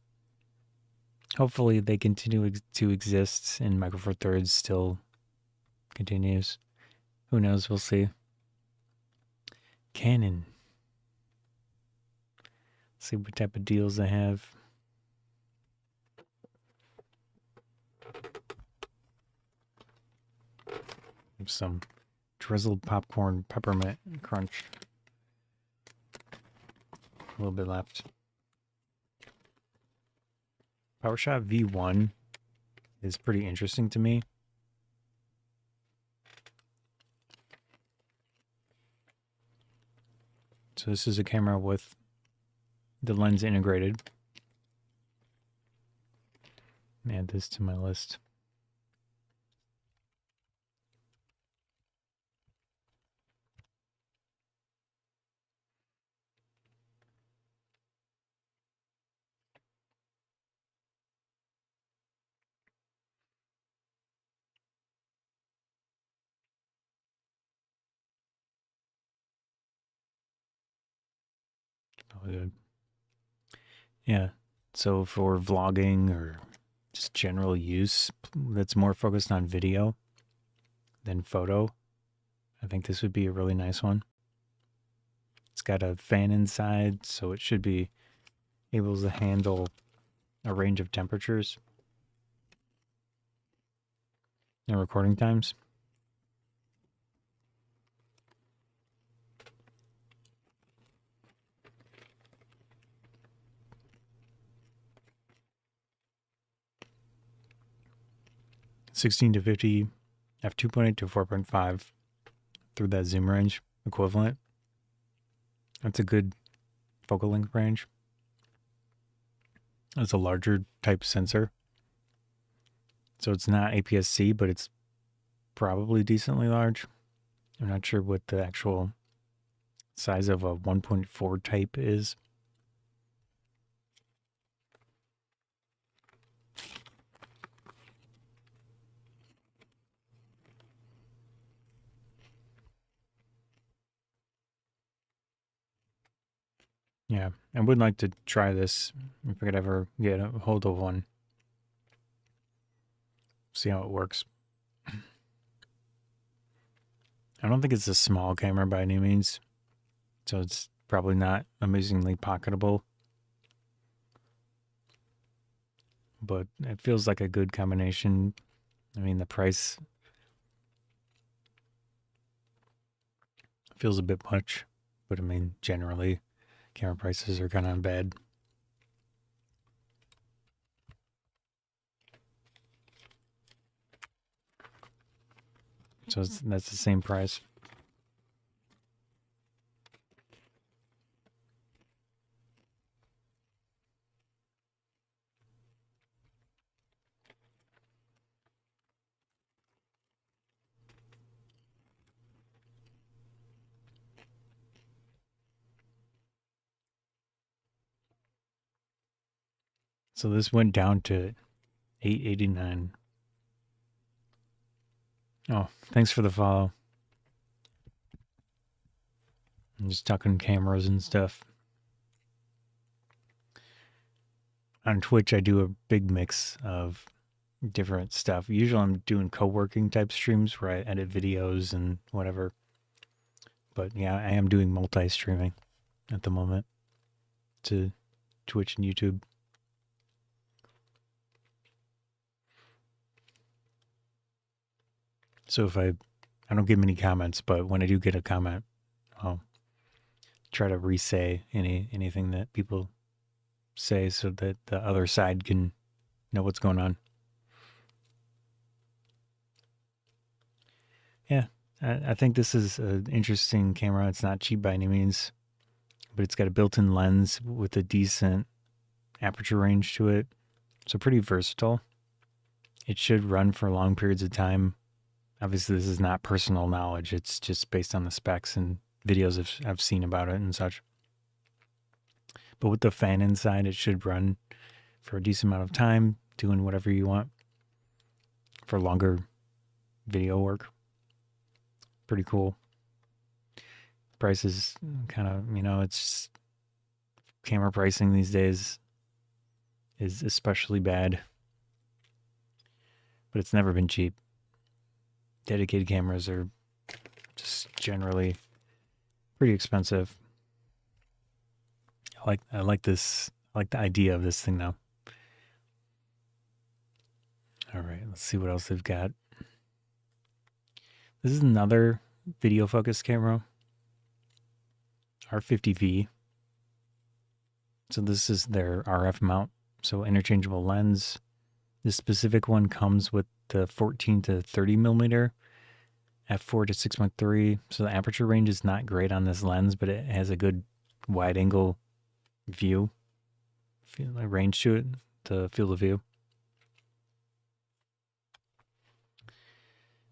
Hopefully they continue to exist and Micro Four Thirds still continues. Who knows? We'll see. Canon. Let's see what type of deals they have. Some drizzled popcorn peppermint crunch. A little bit left. PowerShot V1 is pretty interesting to me. So this is a camera with the lens integrated. Add this to my list. Oh, good. Yeah. So for vlogging or just general use that's more focused on video than photo, I think this would be a really nice one. It's got a fan inside, so it should be able to handle a range of temperatures and recording times. (16 to 50 f2.8 to 4.5 through that zoom range equivalent. That's a good focal length range. It's a larger type sensor, so it's not APS-C, but it's probably decently large. I'm not sure what the actual size of a 1.4 type is. Yeah, I would like to try this if I could ever get a hold of one. See how it works. I don't think it's a small camera by any means, so it's probably not amazingly pocketable. But it feels like a good combination. I mean, the price feels a bit much, but I mean, generally, camera prices are kind of bad. So that's the same price. So this went down to $889. Oh, thanks for the follow. I'm just talking cameras and stuff. On Twitch, I do a big mix of different stuff. Usually I'm doing co-working type streams where I edit videos and whatever. But yeah, I am doing multi-streaming at the moment to Twitch and YouTube. So if I don't get many comments, but when I do get a comment, I'll try to re-say anything that people say so that the other side can know what's going on. Yeah, I think this is an interesting camera. It's not cheap by any means, but it's got a built-in lens with a decent aperture range to it. So pretty versatile. It should run for long periods of time. Obviously, this is not personal knowledge. It's just based on the specs and videos I've seen about it and such. But with the fan inside, it should run for a decent amount of time, doing whatever you want for longer video work. Pretty cool. Price is kind of, it's just, camera pricing these days is especially bad. But it's never been cheap. Dedicated cameras are just generally pretty expensive. I like this. I like the idea of this thing now. All right, let's see what else they've got. This is another video focus camera, R50V. So this is their RF mount, so interchangeable lens. This specific one comes with the 14 to 30 millimeter f4 to 6.3. So the aperture range is not great on this lens, but it has a good wide angle view, range to it, the field of view.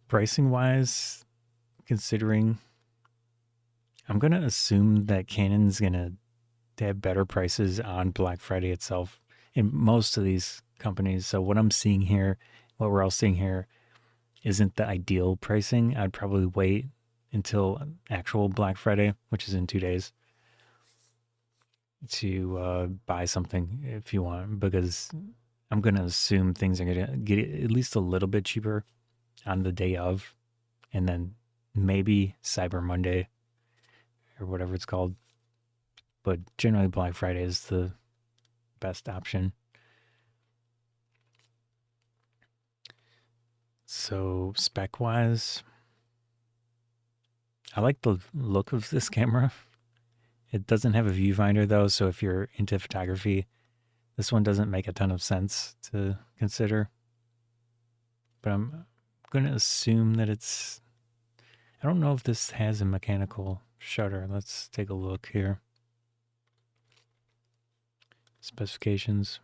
Pricing wise, considering, I'm going to assume that Canon's going to have better prices on Black Friday itself in most of these companies. So what I'm seeing here, what we're all seeing here, isn't the ideal pricing. I'd probably wait until actual Black Friday, which is in 2 days, to buy something if you want, because I'm going to assume things are going to get at least a little bit cheaper on the day of, and then maybe Cyber Monday or whatever it's called. But generally Black Friday is the best option. So spec wise, I like the look of this camera. It doesn't have a viewfinder though, so if you're into photography, this one doesn't make a ton of sense to consider. But I'm going to assume that it's, I don't know if this has a mechanical shutter. Let's take a look here. Specifications.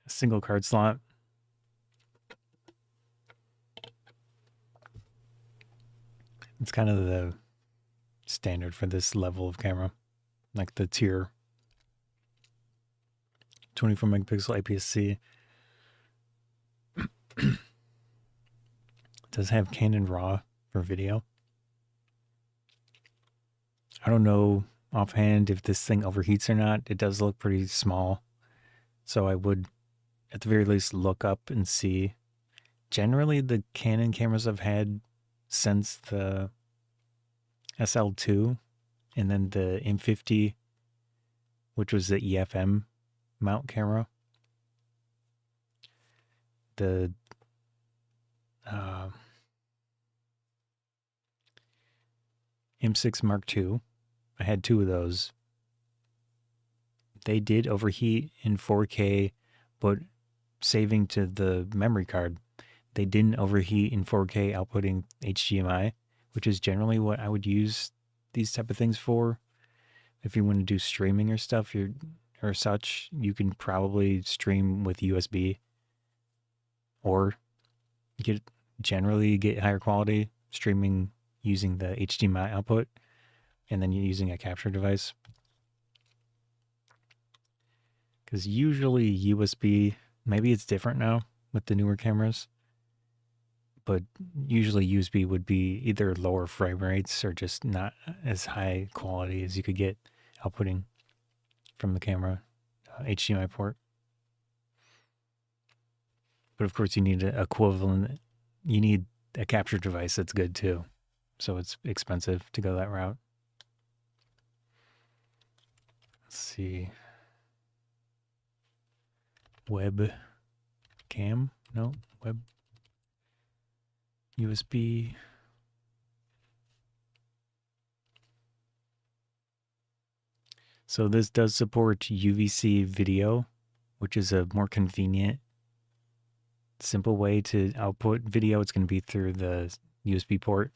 A single card slot. It's kind of the standard for this level of camera, like the tier 24 megapixel APS-C. It does have Canon RAW for video. I don't know offhand if this thing overheats or not. It does look pretty small. So I would, at the very least, look up and see. Generally, the Canon cameras I've had since the SL2 and then the M50, which was the EFM mount camera, the M6 Mark II, I had two of those. They did overheat in 4K, but saving to the memory card, they didn't overheat in 4K outputting HDMI, which is generally what I would use these type of things for. If you want to do streaming or stuff, or such, you can probably stream with USB, or generally get higher quality streaming using the HDMI output, and then you're using a capture device. Because usually USB, maybe it's different now with the newer cameras, but usually USB would be either lower frame rates or just not as high quality as you could get outputting from the camera HDMI port. But of course, you need an equivalent. You need a capture device that's good too. So it's expensive to go that route. Let's see. Web cam? No, web. USB. So this does support UVC video, which is a more convenient, simple way to output video. It's going to be through the USB port.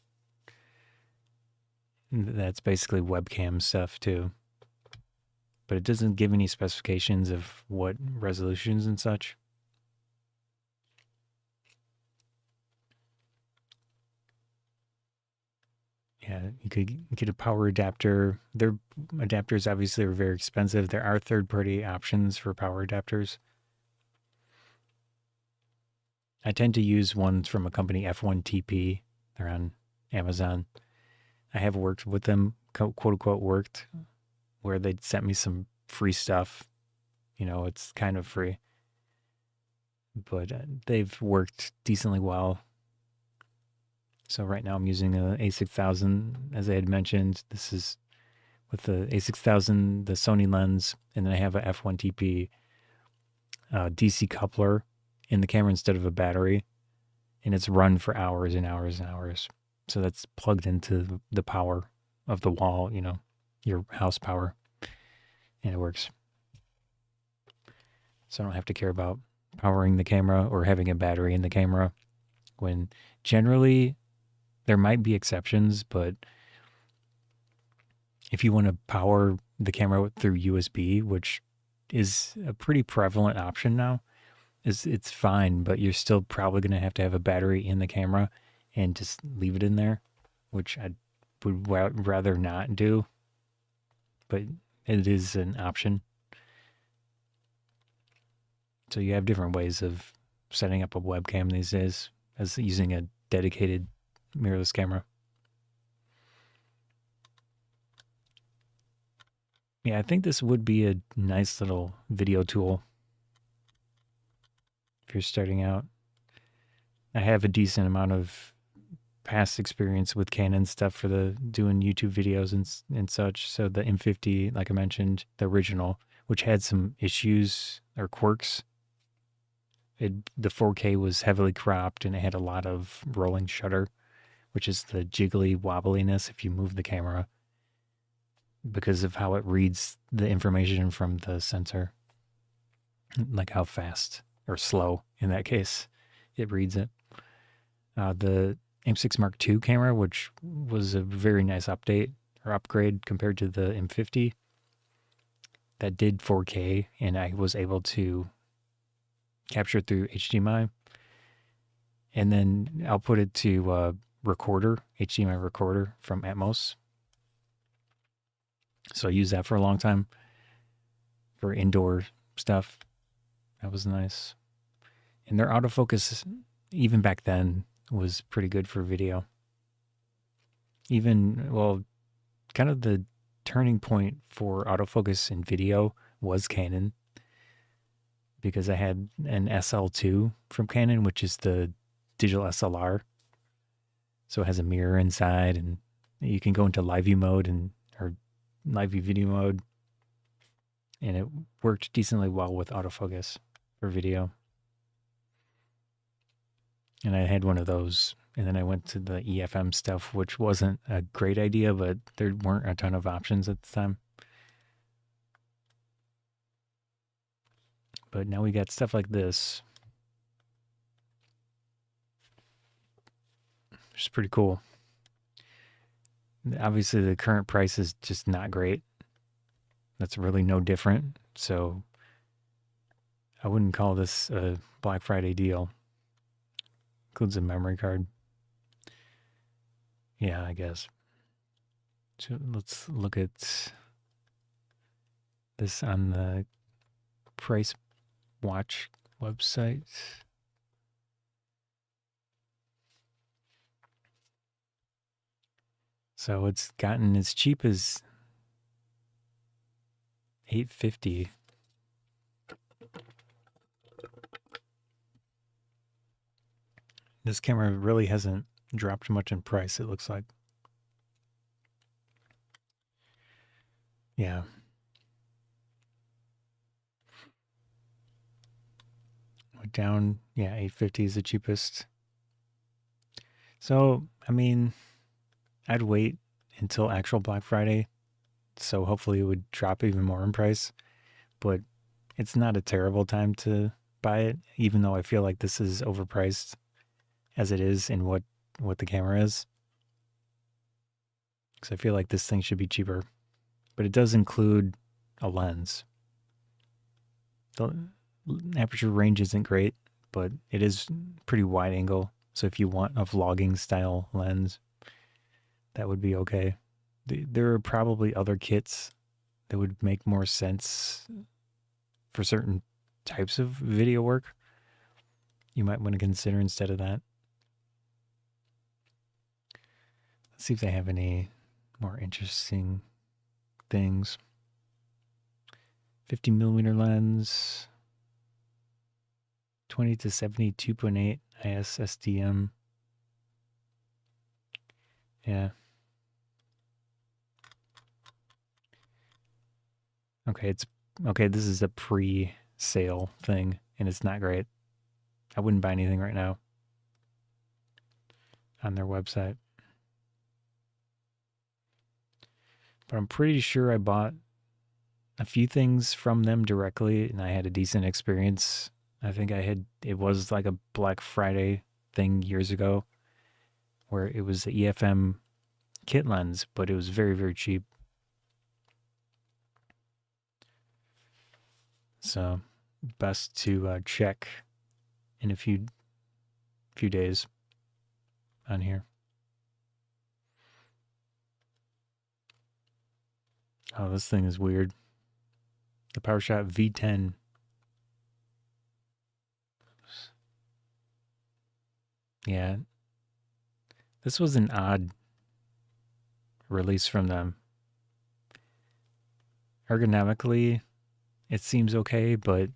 That's basically webcam stuff too. But it doesn't give any specifications of what resolutions and such. Yeah, you could get a power adapter. Their adapters obviously are very expensive. There are third-party options for power adapters. I tend to use ones from a company, F1TP. They're on Amazon. I have worked with them, quote unquote worked, where they'd sent me some free stuff. You know, it's kind of free. But they've worked decently well. So right now I'm using a A6000, as I had mentioned. This is with the A6000, the Sony lens, and then I have a F1TP DC coupler in the camera instead of a battery, and it's run for hours and hours and hours. So that's plugged into the power of the wall, you know, your house power, and it works. So I don't have to care about powering the camera or having a battery in the camera, when generally there might be exceptions, but if you want to power the camera through USB, which is a pretty prevalent option now, it's fine, but you're still probably going to have a battery in the camera and just leave it in there, which I would rather not do, but it is an option. So you have different ways of setting up a webcam these days, as using a dedicated mirrorless camera. Yeah, I think this would be a nice little video tool if you're starting out. I have a decent amount of past experience with Canon stuff for the doing YouTube videos and such. So the M50, like I mentioned, the original, which had some issues or quirks. The 4K was heavily cropped and it had a lot of rolling shutter, which is the jiggly wobbliness if you move the camera, because of how it reads the information from the sensor, like how fast or slow in that case it reads it. The M6 Mark II camera, which was a very nice update or upgrade compared to the M50, that did 4K, and I was able to capture through HDMI and then output it to recorder, HDMI recorder from Atmos. So I used that for a long time for indoor stuff. That was nice. And their autofocus, even back then, was pretty good for video. Even, well, kind of the turning point for autofocus in video was Canon, because I had an SL2 from Canon, which is the digital SLR. So it has a mirror inside, and you can go into live view mode or live view video mode, and it worked decently well with autofocus for video. And I had one of those, and then I went to the EFM stuff, which wasn't a great idea, but there weren't a ton of options at the time. But now we got stuff like this, which is pretty cool. Obviously, the current price is just not great. That's really no different. So I wouldn't call this a Black Friday deal. Includes a memory card. Yeah, I guess. So let's look at this on the Price Watch website. So it's gotten as cheap as $850. This camera really hasn't dropped much in price, it looks like. Yeah. Went down, yeah, $850 is the cheapest. So, I mean, I'd wait until actual Black Friday, so hopefully it would drop even more in price. But it's not a terrible time to buy it, even though I feel like this is overpriced as it is in what the camera is. Because I feel like this thing should be cheaper. But it does include a lens. The aperture range isn't great, but it is pretty wide angle. So if you want a vlogging style lens, that would be okay. There are probably other kits that would make more sense for certain types of video work. You might want to consider instead of that. Let's see if they have any more interesting things. 50 millimeter lens, 20 to 70 2.8 IS SDM. Yeah. Okay, this is a pre-sale thing, and it's not great. I wouldn't buy anything right now on their website. But I'm pretty sure I bought a few things from them directly, and I had a decent experience. I think it was like a Black Friday thing years ago, where it was the EFM kit lens, but it was very, very cheap. So best to check in a few days on here. Oh, this thing is weird. The PowerShot V10. Yeah. This was an odd release from them. Ergonomically, it seems okay, but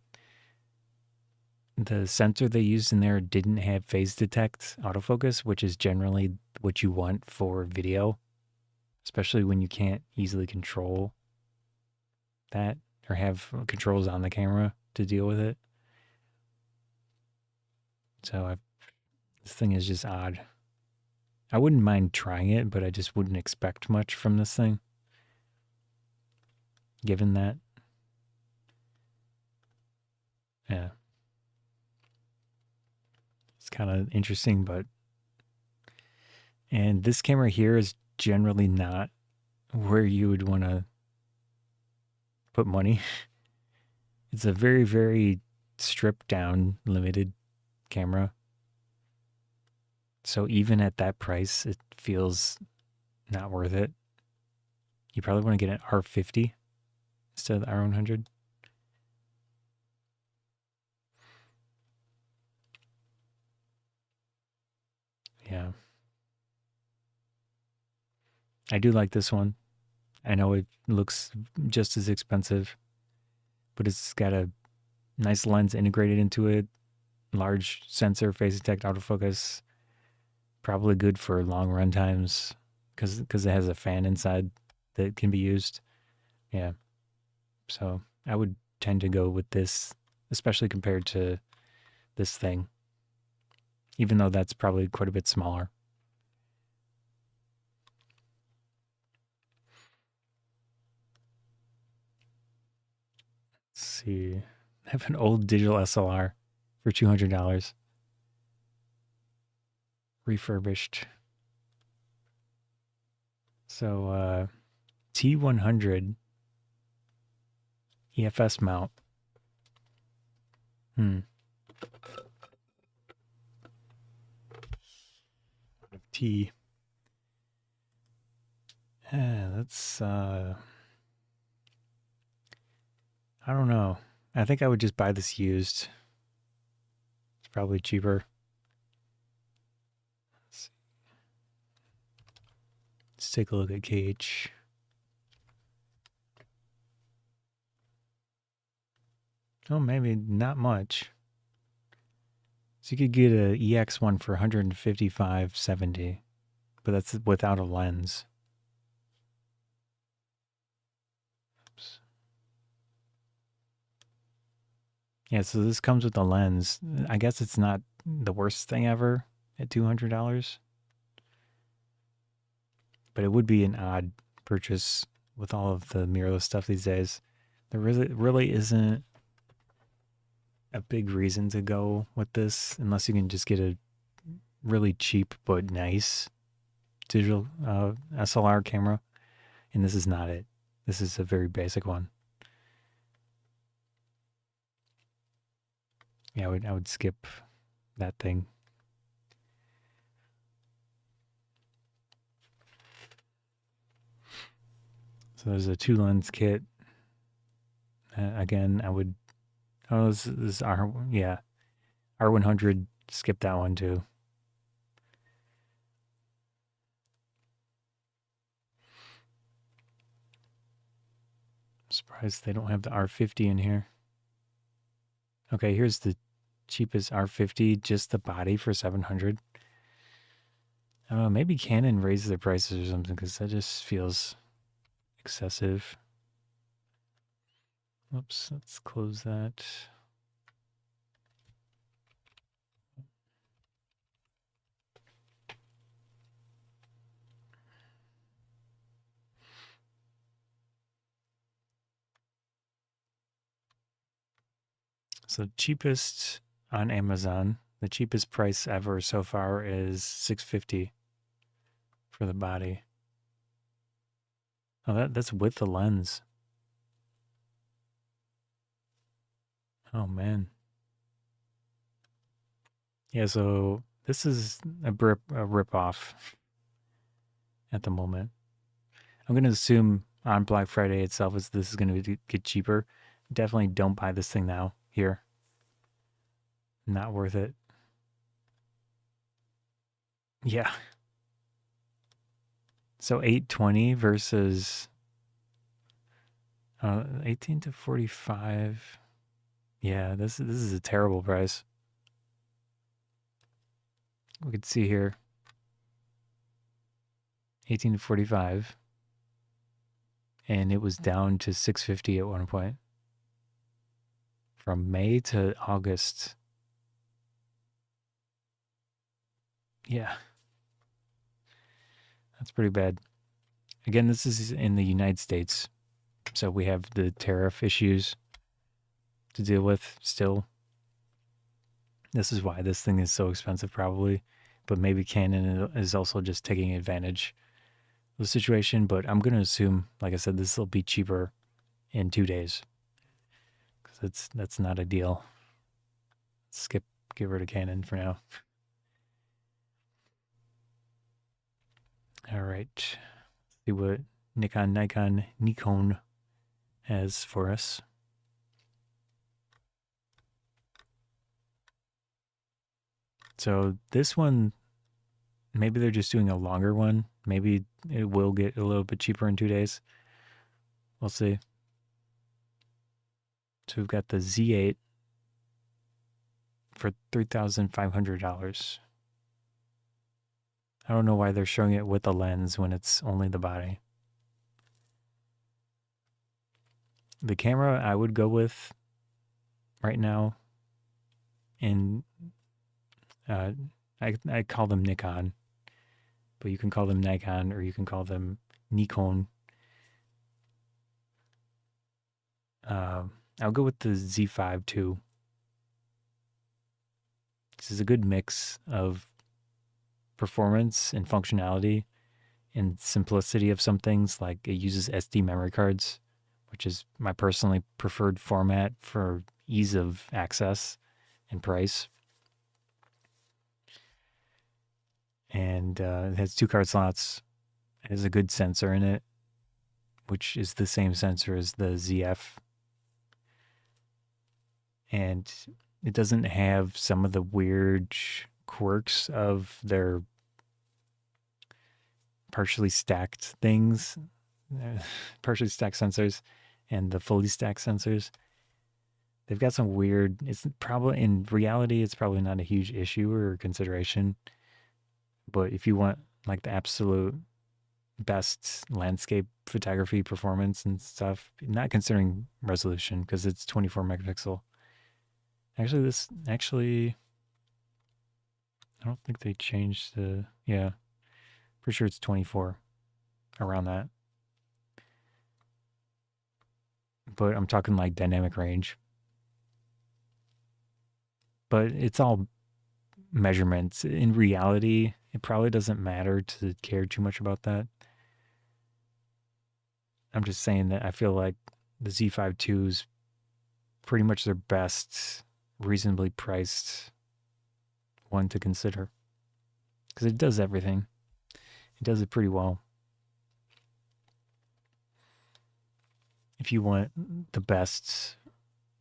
the sensor they used in there didn't have phase detect autofocus, which is generally what you want for video, especially when you can't easily control that or have controls on the camera to deal with it. So this thing is just odd. I wouldn't mind trying it, but I just wouldn't expect much from this thing, given that. Yeah. It's kind of interesting, and this camera here is generally not where you would want to put money. It's a very, very stripped down, limited camera. So even at that price, it feels not worth it. You probably want to get an R50 instead of the R100. Yeah. I do like this one. I know it looks just as expensive, but it's got a nice lens integrated into it, large sensor, phase detect, autofocus, probably good for long run times because it has a fan inside that can be used. Yeah, so I would tend to go with this, especially compared to this thing, even though that's probably quite a bit smaller. Let's see. I have an old digital SLR for $200, refurbished. So T100 EFS mount. Hmm. T. That's I don't know. I think I would just buy this used. It's probably cheaper. Let's take a look at KH. Oh, maybe not much. So you could get a EX one for 155.70, but that's without a lens. Oops. Yeah, so this comes with a lens. I guess it's not the worst thing ever at $200, but it would be an odd purchase with all of the mirrorless stuff these days. There really isn't a big reason to go with this unless you can just get a really cheap but nice digital SLR camera, and this is not it. This is a very basic one. Yeah, I would skip that thing. So there's a 2 lens kit. Again, I would. Oh, this is R. Yeah, R100. Skip that one too. I'm surprised they don't have the R50 in here. Okay, here's the cheapest R50, just the body for 700. I don't know, maybe Canon raises their prices or something because that just feels excessive. Whoops, let's close that. So cheapest on Amazon, the cheapest price ever so far is $650 for the body. Oh, that's with the lens. Oh man. Yeah, so this is a rip off at the moment. I'm gonna assume on Black Friday itself is this is gonna get cheaper. Definitely don't buy this thing now. Here, not worth it. Yeah. So 820 versus 18 to 45. Yeah, this is a terrible price. We could see here 18 to 45, and it was down to 650 at one point from May to August. Yeah, that's pretty bad. Again, this is in the United States, so we have the tariff issues to deal with still. This is why this thing is so expensive, probably. But maybe Canon is also just taking advantage of the situation. But I'm going to assume, like I said, this will be cheaper in 2 days because that's not a deal. Get rid of Canon for now. All right. Let's see what Nikon has for us. So this one, maybe they're just doing a longer one. Maybe it will get a little bit cheaper in 2 days. We'll see. So we've got the Z8 for $3,500. I don't know why they're showing it with the lens when it's only the body. The camera I would go with right now, and I call them Nikon, but you can call them Nikon or you can call them Nikon. I'll go with the Z5 too. This is a good mix of performance and functionality and simplicity of some things. Like it uses SD memory cards, which is my personally preferred format for ease of access and price. And it has 2 card slots. It has a good sensor in it, which is the same sensor as the ZF. And it doesn't have some of the weird quirks of their partially stacked things, partially stacked sensors, and the fully stacked sensors. They've got some weird, it's probably, in reality, it's probably not a huge issue or consideration. But if you want like the absolute best landscape photography performance and stuff, not considering resolution because it's 24 megapixel. Actually, I don't think they changed the, yeah, pretty sure it's 24, around that. But I'm talking like dynamic range. But it's all measurements. In reality, it probably doesn't matter to care too much about that. I'm just saying that I feel like the Z5 II is pretty much their best, reasonably priced one to consider. Because it does everything. It does it pretty well. If you want the best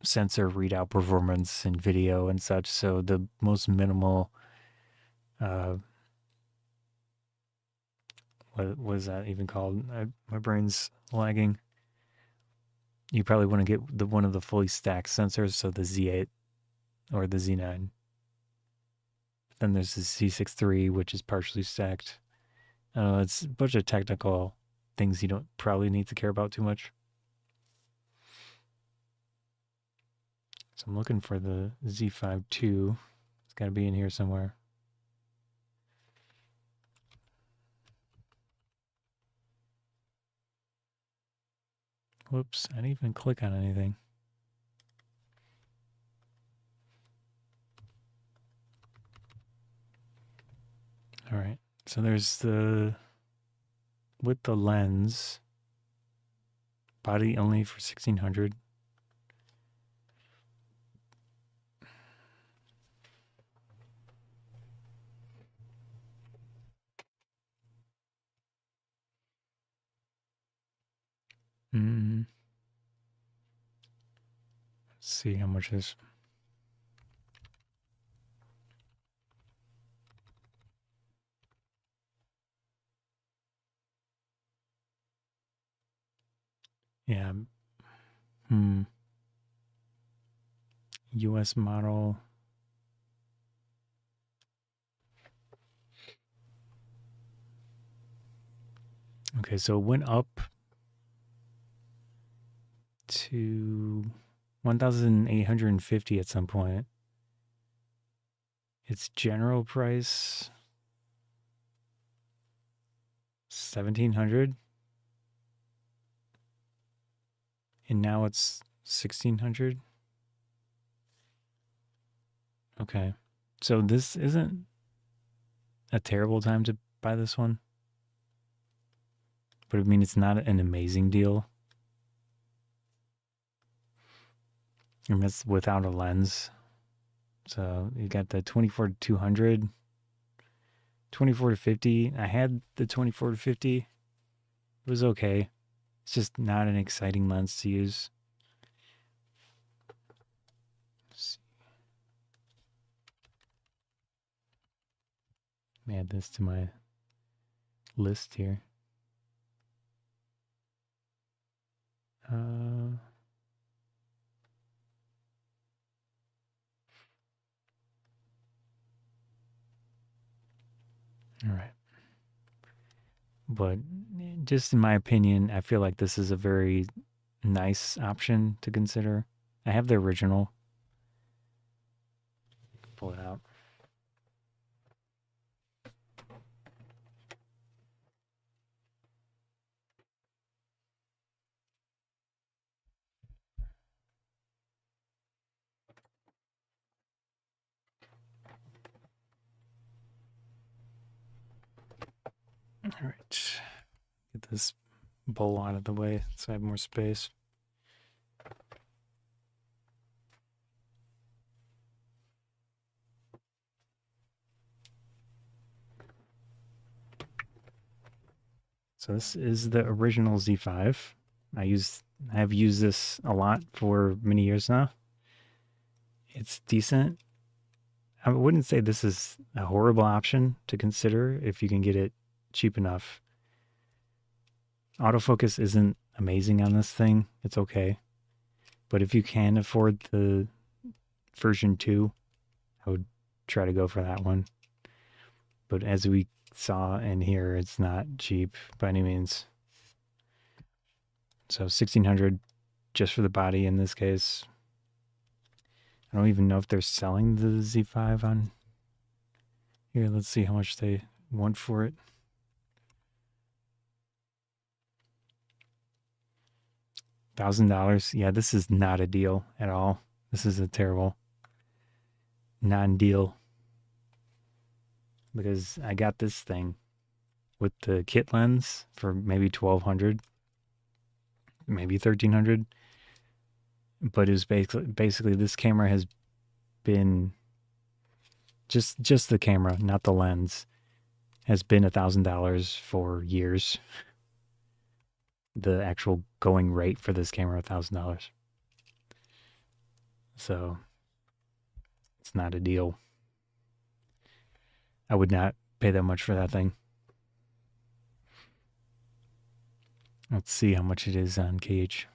sensor readout performance in video and such, so the most minimal, what was that even called? My brain's lagging. You probably want to get one of the fully stacked sensors, so the Z8 or the Z9. Then there's the Z6 III, which is partially stacked. It's a bunch of technical things you don't probably need to care about too much. So I'm looking for the Z5 II. It's got to be in here somewhere. Whoops, I didn't even click on anything. All right, so there's the, with the lens, body only for 1600. Let's see how much is. Yeah. US model. Okay, so it went up to 1,850 at some point. Its general price 1,700, and now it's 1,600. Okay, so this isn't a terrible time to buy this one, but I mean it's not an amazing deal. And that's without a lens. So you got the 24 to 200, 24 to 50. I had the 24 to 50. It was okay. It's just not an exciting lens to use. Let's see. Let me add this to my list here. All right. But just in my opinion, I feel like this is a very nice option to consider. I have the original. Pull it out. All right. Get this bowl out of the way so I have more space. So this is the original Z5. I have used this a lot for many years now. It's decent. I wouldn't say this is a horrible option to consider if you can get it cheap enough. Autofocus isn't amazing on this thing. It's okay. But if you can afford the version 2, I would try to go for that one. But as we saw in here, it's not cheap by any means. So 1600 just for the body in this case. I don't even know if they're selling the Z5 on here. Let's see how much they want for it. $1,000. Yeah, this is not a deal at all. This is a terrible non-deal because I got this thing with the kit lens for maybe 1,200, maybe 1,300. But it was basically this camera has been just the camera, not the lens, has been $1,000 for years. The actual going rate for this camera, $1,000. So it's not a deal. I would not pay that much for that thing. Let's see how much it is on KH.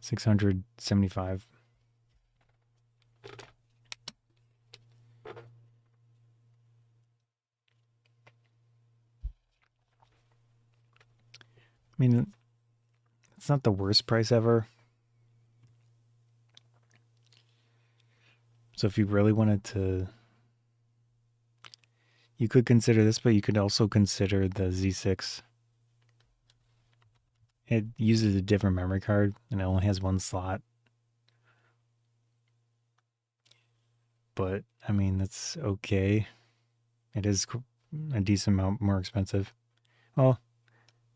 $675. I mean, it's not the worst price ever. So if you really wanted to, you could consider this, but you could also consider the Z6. It uses a different memory card and it only has one slot. But I mean, that's okay. It is a decent amount more expensive. Well,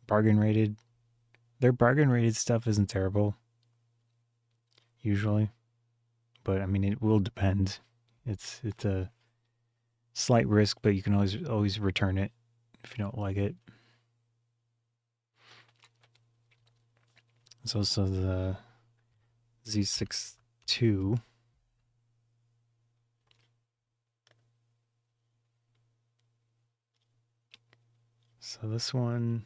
bargain rated. Their bargain rated stuff isn't terrible, usually. But I mean, it will depend. It's a slight risk, but you can always return it if you don't like it. It's also the Z6 II. So this one,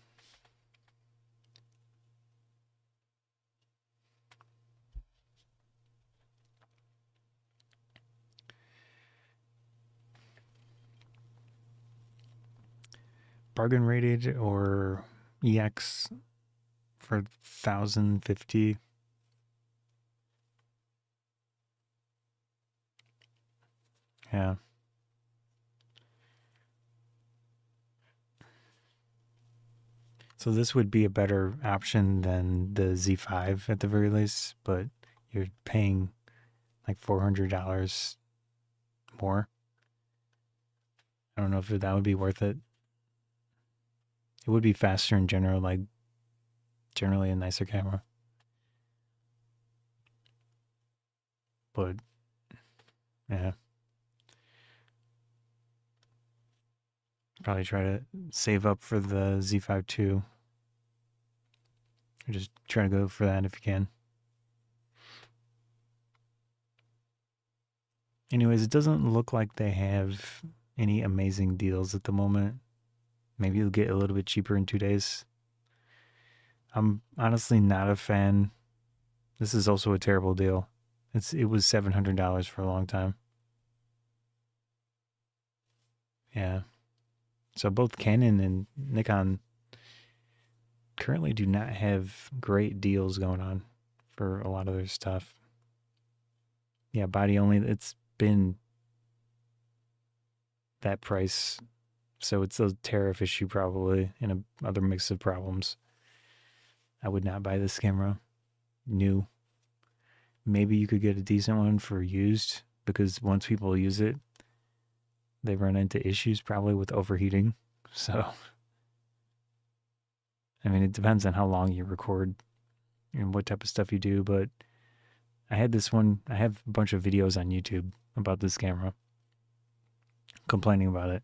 bargain rated or EX for 1,050. Yeah. So this would be a better option than the Z5 at the very least, but you're paying like $400 more. I don't know if that would be worth it. It would be faster in general, like generally a nicer camera. But yeah. Probably try to save up for the Z5 too. Or just try to go for that if you can. Anyways, it doesn't look like they have any amazing deals at the moment. Maybe it'll get a little bit cheaper in 2 days. I'm honestly not a fan. This is also a terrible deal. It was $700 for a long time. Yeah. So both Canon and Nikon currently do not have great deals going on for a lot of their stuff. Yeah, body only. It's been that price, so it's a tariff issue probably, and a other mix of problems. I would not buy this camera new. Maybe you could get a decent one for used, because once people use it, they run into issues probably with overheating. So, I mean, it depends on how long you record and what type of stuff you do, but I had this one, I have a bunch of videos on YouTube about this camera complaining about it.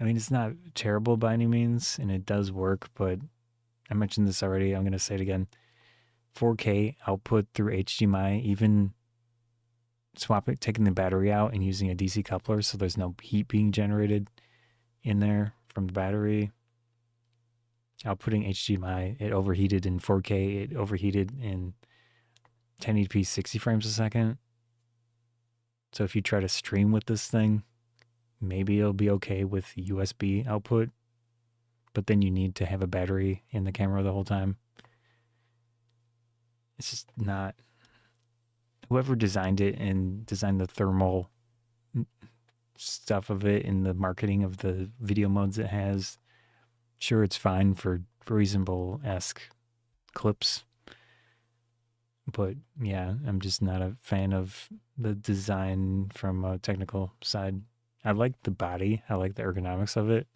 I mean, it's not terrible by any means, and it does work, but I mentioned this already. I'm going to say it again. 4K output through HDMI, even taking the battery out and using a DC coupler so there's no heat being generated in there from the battery. Outputting HDMI, it overheated in 4K, it overheated in 1080p 60 frames a second. So if you try to stream with this thing, maybe it'll be okay with USB output, but then you need to have a battery in the camera the whole time. It's just not. Whoever designed it and designed the thermal stuff of it and the marketing of the video modes it has, sure, it's fine for reasonable-esque clips. But yeah, I'm just not a fan of the design from a technical side. I like the body, I like the ergonomics of it.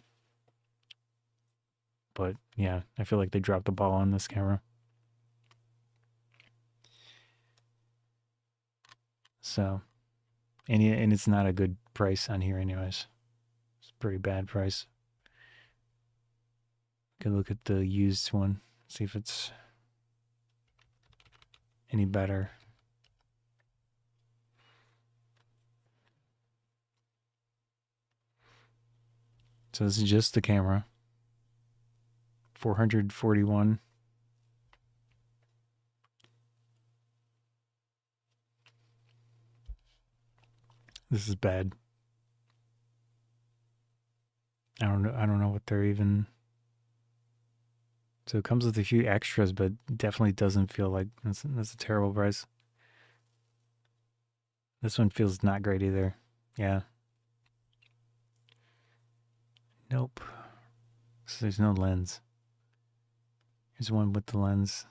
But yeah, I feel like they dropped the ball on this camera. So, and it's not a good price on here anyways. It's a pretty bad price. Could look at the used one, see if it's any better. So this is just the camera. 441. This is bad. I don't know what they're even. So it comes with a few extras, but definitely doesn't feel like that's a terrible price. This one feels not great either. Yeah. Nope. So there's no lens. Here's one with the lens.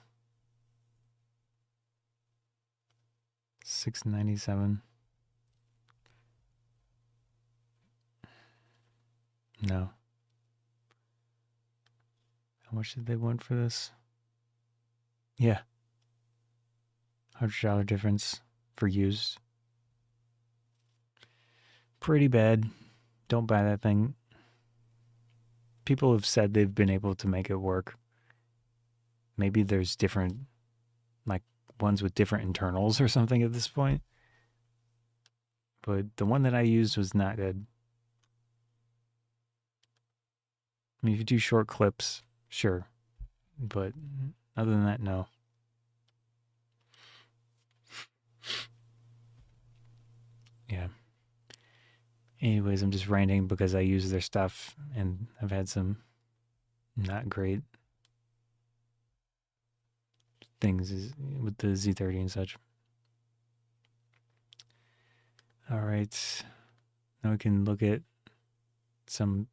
$697. No. How much did they want for this? Yeah. $100 difference for used. Pretty bad. Don't buy that thing. People have said they've been able to make it work. Maybe there's different, like, ones with different internals or something at this point. But the one that I used was not good. I mean, if you do short clips, sure. But other than that, no. Yeah. Anyways, I'm just ranting because I use their stuff and I've had some not great things with the Z30 and such. All right. Now we can look at some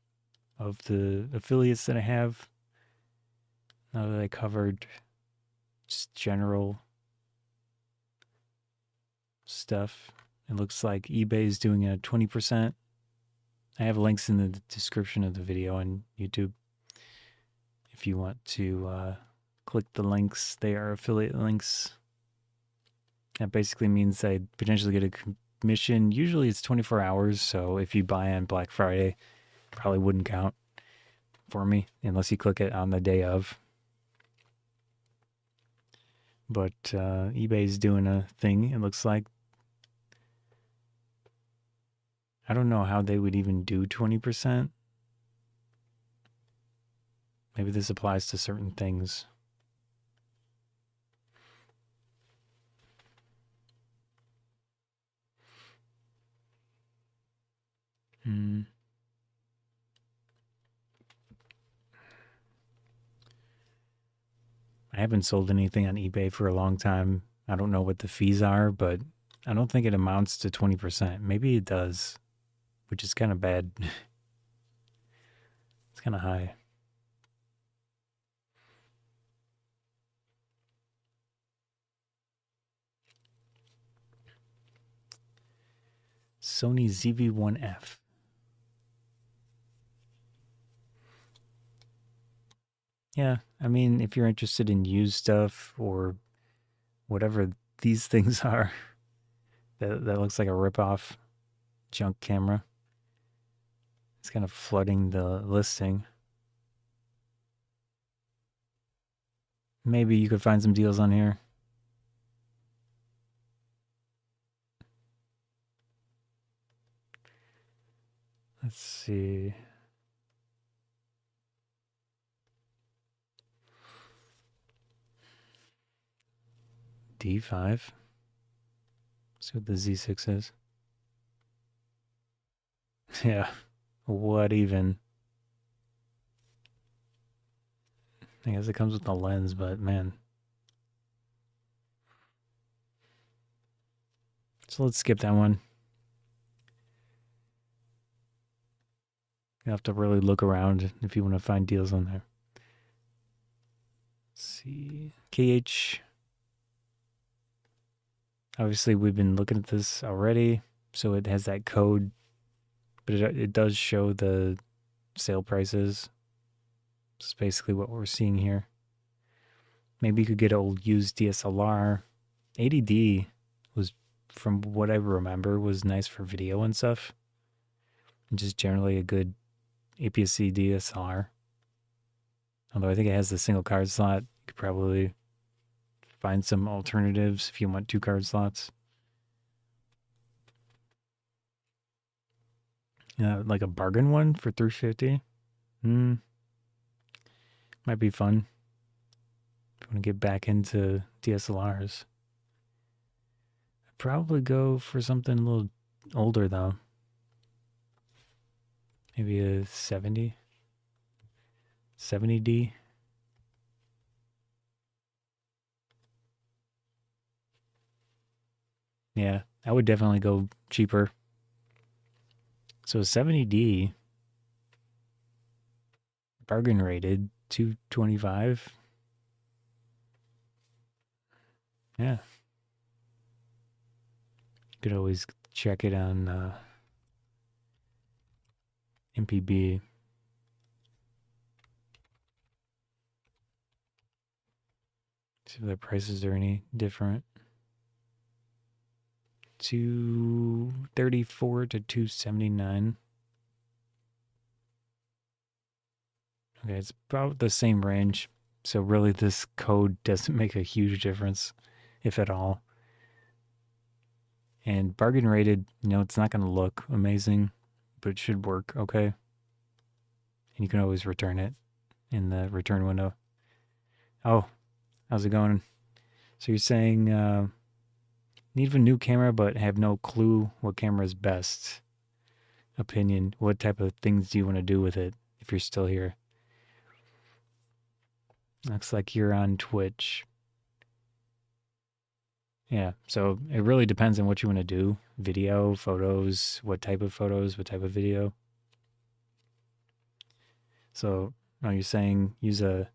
of the affiliates that I have. Now that I covered just general stuff, it looks like eBay is doing a 20%. I have links in the description of the video on YouTube. If you want to click the links, they are affiliate links. That basically means I potentially get a commission. Usually it's 24 hours, so if you buy on Black Friday, probably wouldn't count for me unless you click it on the day of. But eBay's doing a thing, it looks like. I don't know how they would even do 20%. Maybe this applies to certain things. Hmm. I haven't sold anything on eBay for a long time. I don't know what the fees are, but I don't think it amounts to 20%. Maybe it does, which is kind of bad. It's kind of high. Sony ZV-1F. Yeah, I mean, if you're interested in used stuff or whatever these things are, that looks like a ripoff junk camera. It's kind of flooding the listing. Maybe you could find some deals on here. Let's see. D5. See what the Z6 is. Yeah. What even? I guess it comes with the lens, but man. So let's skip that one. You have to really look around if you want to find deals on there. Let's see. KH. Obviously, we've been looking at this already, so it has that code, but it does show the sale prices. It's basically what we're seeing here. Maybe you could get an old used DSLR. 80D was, from what I remember, was nice for video and stuff. And just generally a good APS-C DSLR. Although I think it has the single card slot. You could probably find some alternatives if you want 2 card slots. Yeah, like a bargain one for $350. Might be fun if you want to get back into DSLRs. I'd probably go for something a little older though. Maybe a 70D. Yeah, I would definitely go cheaper. So 70D, bargain rated, 225. Yeah. You could always check it on MPB. See if the prices are any different. 234 to 279. Okay, it's about the same range. So really this code doesn't make a huge difference, if at all. And bargain rated, it's not going to look amazing, but it should work okay. And you can always return it in the return window. Oh, how's it going? So you're saying need a new camera but have no clue what camera is best. Opinion. What type of things do you want to do with it if you're still here? Looks like you're on Twitch. Yeah, so it really depends on what you want to do. Video, photos, what type of video. So now you're saying use a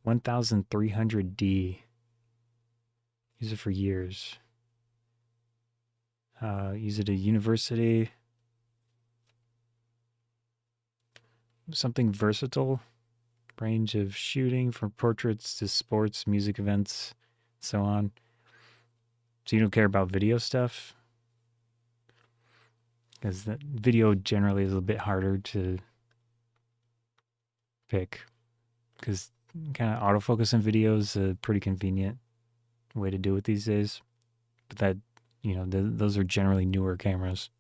1300D. Use it for years. Use it at university. Something versatile. Range of shooting from portraits to sports, music events, so on. So you don't care about video stuff? Because that video generally is a bit harder to pick. Because kind of autofocus in videos is a pretty convenient way to do it these days. But that, those are generally newer cameras.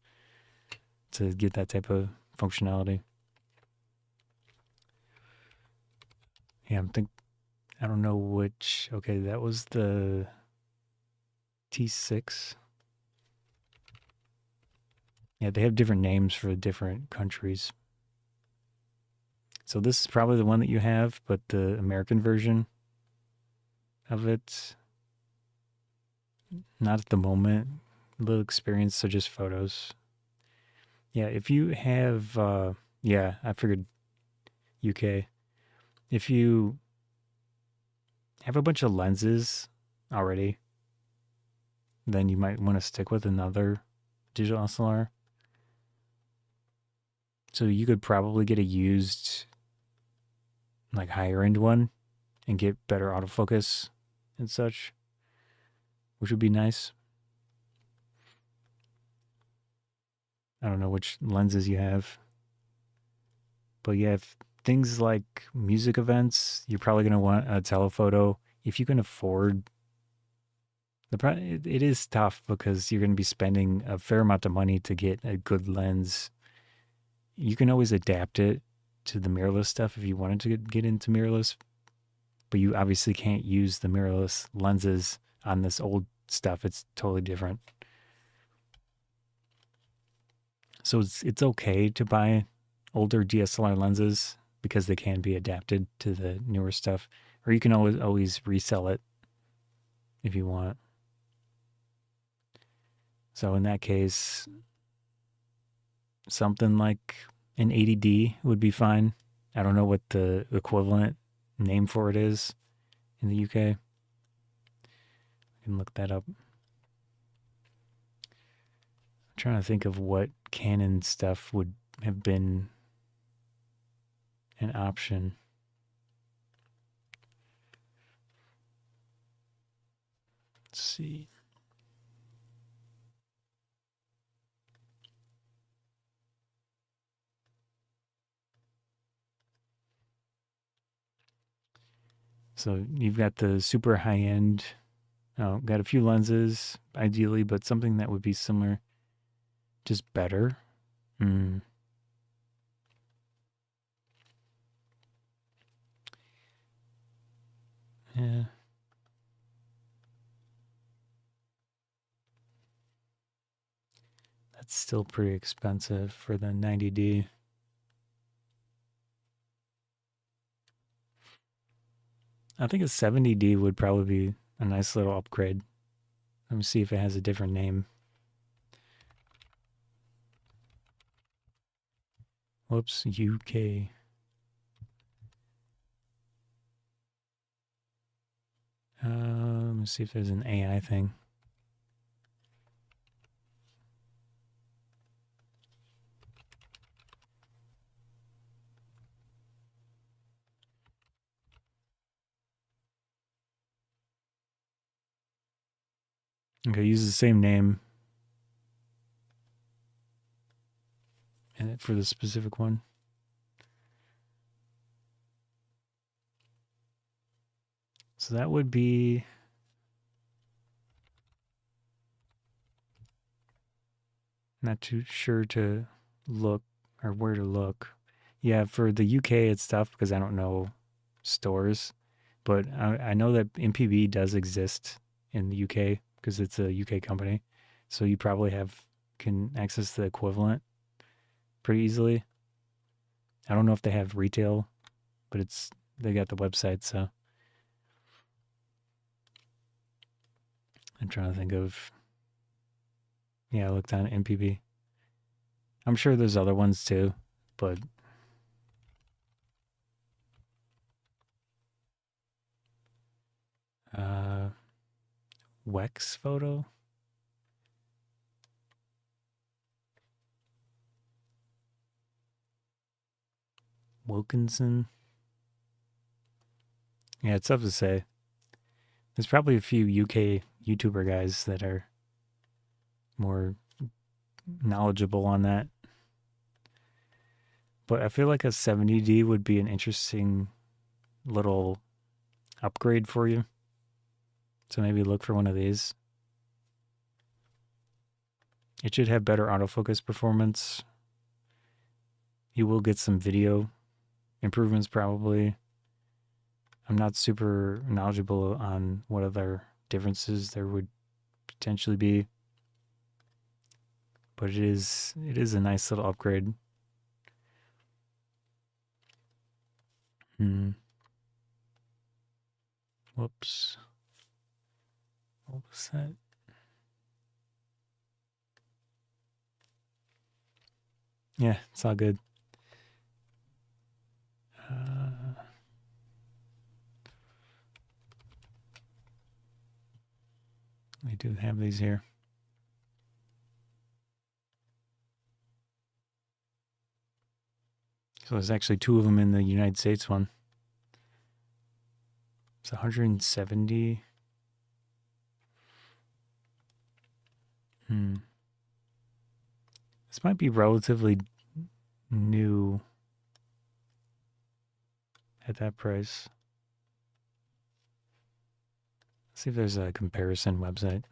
to get that type of functionality. Yeah, I don't know which. Okay, that was the T6. Yeah, they have different names for different countries. So this is probably the one that you have, but the American version of it, not at the moment. Little experience, so just photos. Yeah, if you have, yeah, I figured UK. If you have a bunch of lenses already, then you might want to stick with another digital SLR. So you could probably get a used, like higher end one and get better autofocus and such, which would be nice. I don't know which lenses you have, but yeah, if things like music events, you're probably going to want a telephoto. If you can afford it is tough because you're going to be spending a fair amount of money to get a good lens. You can always adapt it to the mirrorless stuff if you wanted to get into mirrorless, but you obviously can't use the mirrorless lenses on this old stuff. It's totally different. So it's okay to buy older DSLR lenses because they can be adapted to the newer stuff, or you can always resell it if you want. So in that case, something like an 80D would be fine. I don't know what the equivalent name for it is in the UK. I can look that up. I'm trying to think of what Canon stuff would have been an option. Let's see. So you've got the super high end. Oh, got a few lenses, ideally, but something that would be similar, just better. Hmm. Yeah. That's still pretty expensive for the 90D. I think a 70D would probably be a nice little upgrade. Let me see if it has a different name. Whoops, UK. Let me see if there's an AI thing. Okay, use the same name for the specific one. So that would be not too sure to look or where to look. Yeah, for the UK it's tough because I don't know stores, but I know that MPB does exist in the UK because it's a UK company. So you probably can access the equivalent pretty easily. I don't know if they have retail, but they got the website, so I'm trying to think of. Yeah, I looked on MPB. I'm sure there's other ones too, but uh, Wex photo. Wilkinson. Yeah, it's tough to say. There's probably a few UK YouTuber guys that are more knowledgeable on that. But I feel like a 70D would be an interesting little upgrade for you. So maybe look for one of these. It should have better autofocus performance. You will get some video improvements probably. I'm not super knowledgeable on what other differences there would potentially be, but it is a nice little upgrade. Whoops. What was that? Yeah, it's all good. I do have these here. So there's actually two of them in the United States one. It's 170. This might be relatively new at that price. Let's see if there's a comparison website.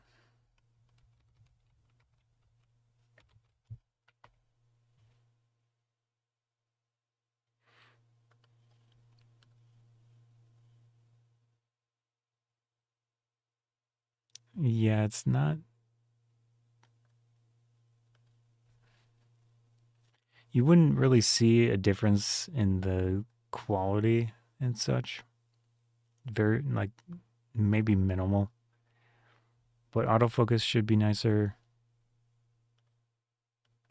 Yeah, it's not. You wouldn't really see a difference in the quality and such. Very, like, maybe minimal. But autofocus should be nicer.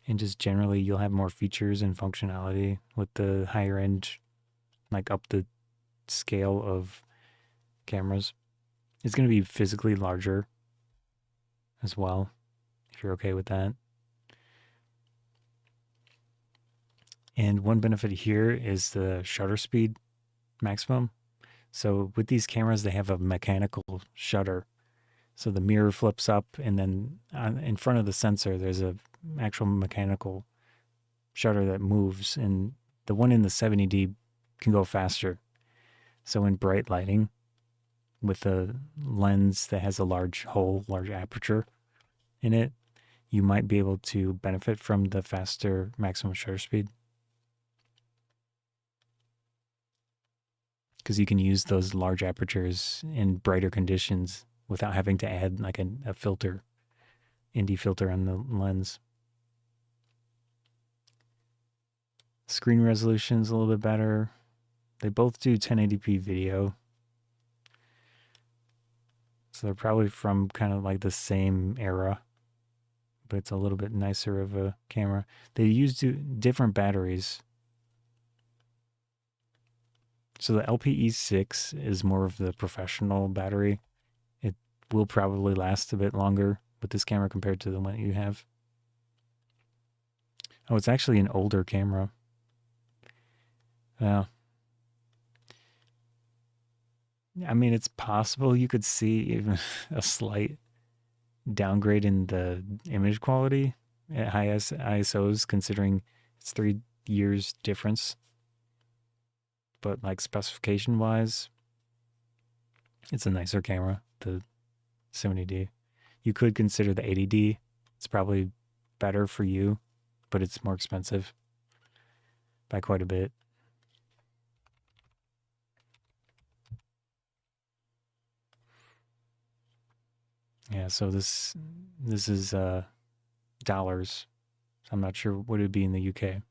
And just generally, you'll have more features and functionality with the higher end, like up the scale of cameras. It's going to be physically larger as well, if you're okay with that. And one benefit here is the shutter speed maximum. So with these cameras, they have a mechanical shutter. So the mirror flips up, and then in front of the sensor, there's a actual mechanical shutter that moves. And the one in the 70D can go faster. So in bright lighting, with a lens that has a large hole, large aperture in it, you might be able to benefit from the faster maximum shutter speed. Because you can use those large apertures in brighter conditions without having to add like a filter, ND filter on the lens. Screen resolution's a little bit better. They both do 1080p video. So they're probably from kind of like the same era, but it's a little bit nicer of a camera. They use different batteries. So the LPE6 is more of the professional battery. It will probably last a bit longer with this camera compared to the one you have. Oh, it's actually an older camera. Well, I mean, it's possible you could see even a slight downgrade in the image quality at high ISOs, considering it's 3 years difference. But like specification wise, it's a nicer camera, the 70D. You could consider the 80D. It's probably better for you, but it's more expensive by quite a bit. Yeah, so this is dollars. I'm not sure what it'd be in the UK.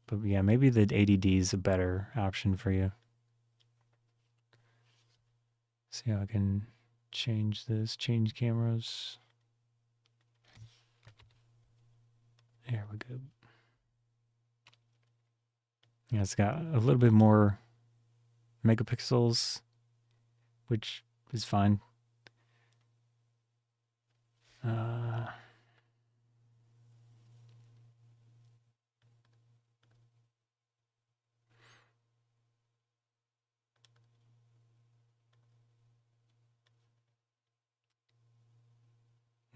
But yeah, maybe the 80D is a better option for you. See how I can change this, change cameras. There we go. Yeah, it's got a little bit more megapixels, which is fine.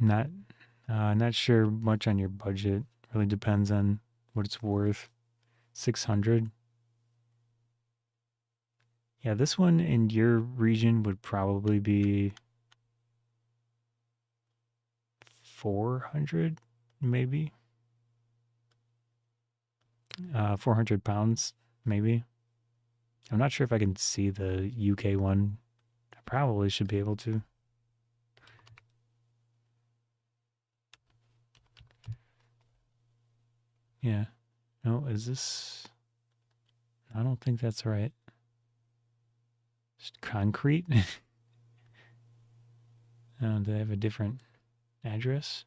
Not not sure much on your budget. Really depends on what it's worth. 600. Yeah, this one in your region would probably be 400, maybe. 400 pounds, maybe. I'm not sure if I can see the UK one. I probably should be able to. Yeah. No, is this? I don't think that's right. Just concrete? Do they have a different address?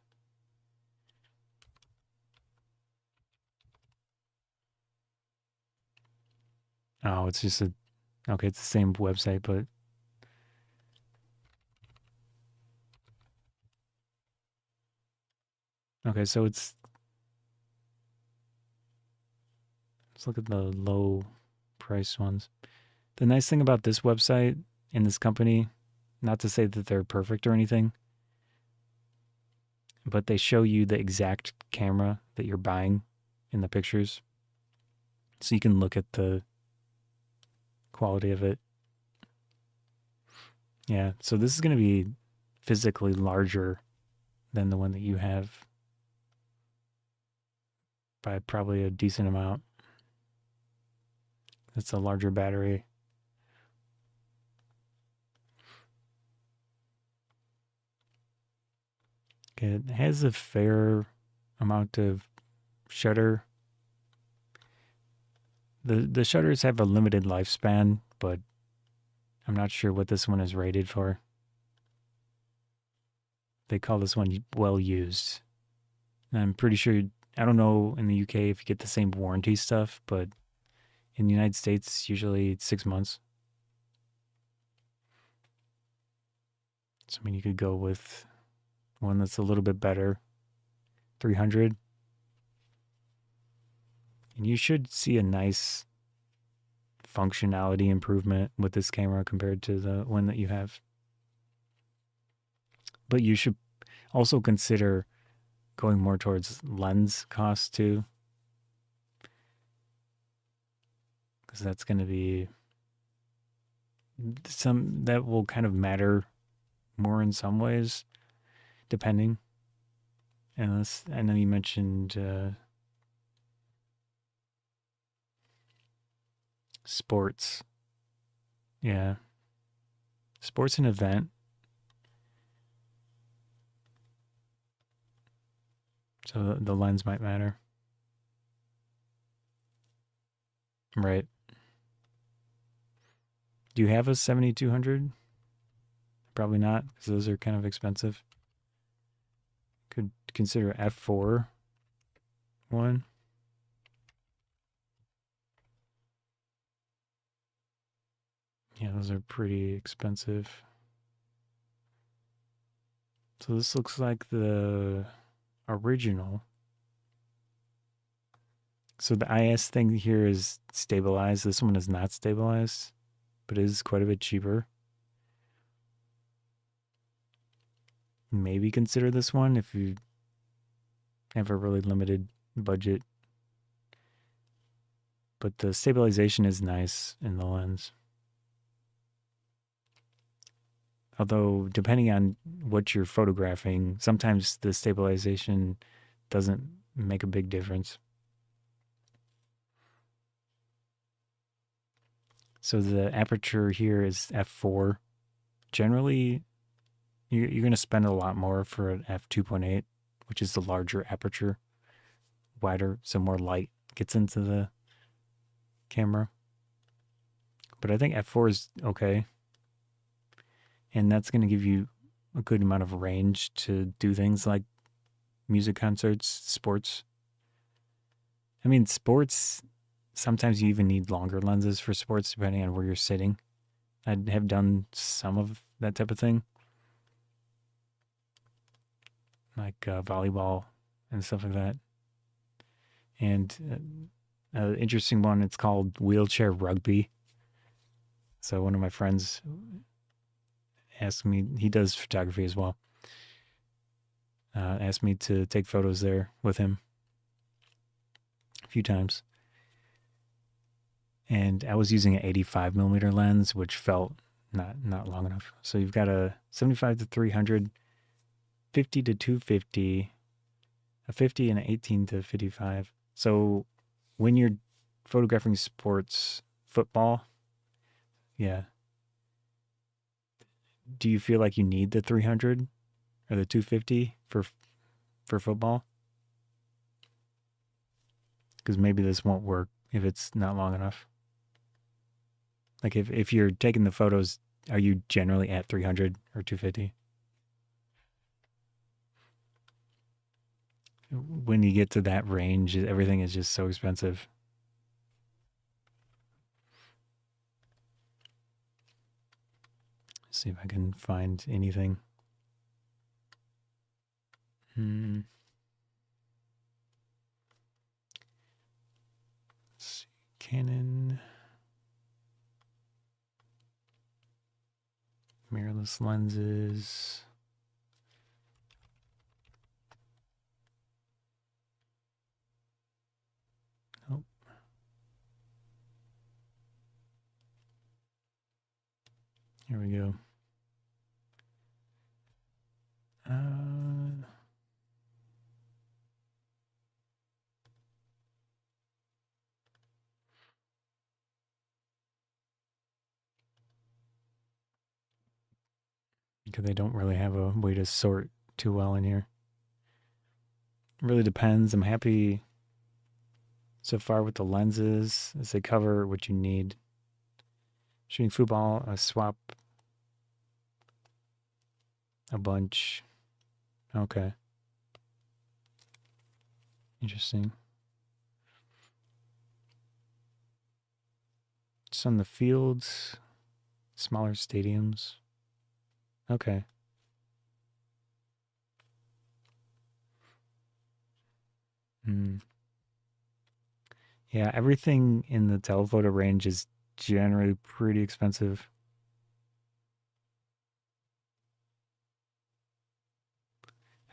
Oh, it's just a. Okay, it's the same website, but. Okay, so it's. Let's look at the low price ones. The nice thing about this website and this company, not to say that they're perfect or anything, but they show you the exact camera that you're buying in the pictures. So you can look at the quality of it. Yeah, so this is going to be physically larger than the one that you have by probably a decent amount. It's a larger battery. Okay, it has a fair amount of shutter. The shutters have a limited lifespan, but I'm not sure what this one is rated for. They call this one well used. And I'm pretty sure, I don't know in the UK if you get the same warranty stuff, but in the United States, usually it's 6 months. So, I mean, you could go with one that's a little bit better, 300. And you should see a nice functionality improvement with this camera compared to the one that you have. But you should also consider going more towards lens cost too, because that's going to be some that will kind of matter more in some ways, depending. And I know you mentioned sports. Yeah, sports and event. So the lens might matter. Right. Do you have a 7200? Probably not, because those are kind of expensive. Could consider F4 one. Yeah, those are pretty expensive. So this looks like the original. So the IS thing here is stabilized. This one is not stabilized, but it is quite a bit cheaper. Maybe consider this one if you have a really limited budget. But the stabilization is nice in the lens. Although, depending on what you're photographing, sometimes the stabilization doesn't make a big difference. So the aperture here is f4. Generally, you're going to spend a lot more for an f2.8, which is the larger aperture, wider, so more light gets into the camera. But I think f4 is okay. And that's going to give you a good amount of range to do things like music concerts, sports. I mean, sports, sometimes you even need longer lenses for sports depending on where you're sitting. I have done some of that type of thing, like volleyball and stuff like that. And interesting one, it's called wheelchair rugby. So one of my friends asked me, he does photography as well, asked me to take photos there with him a few times. And I was using an 85 millimeter lens, which felt not long enough. So you've got a 75 to 300, 50 to 250, a 50, and an 18 to 55. So when you're photographing sports, football, yeah, do you feel like you need the 300 or the 250 for football? Because maybe this won't work if it's not long enough. Like if you're taking the photos, are you generally at 300 or 250? When you get to that range, everything is just so expensive. See if I can find anything. Let's see. Canon mirrorless lenses. Oh. Here we go. Because they don't really have a way to sort too well in here. It really depends. I'm happy so far with the lenses as they cover what you need. Shooting football, I swap a bunch. Okay. Interesting. It's on the fields, smaller stadiums. Okay. Yeah, everything in the telephoto range is generally pretty expensive.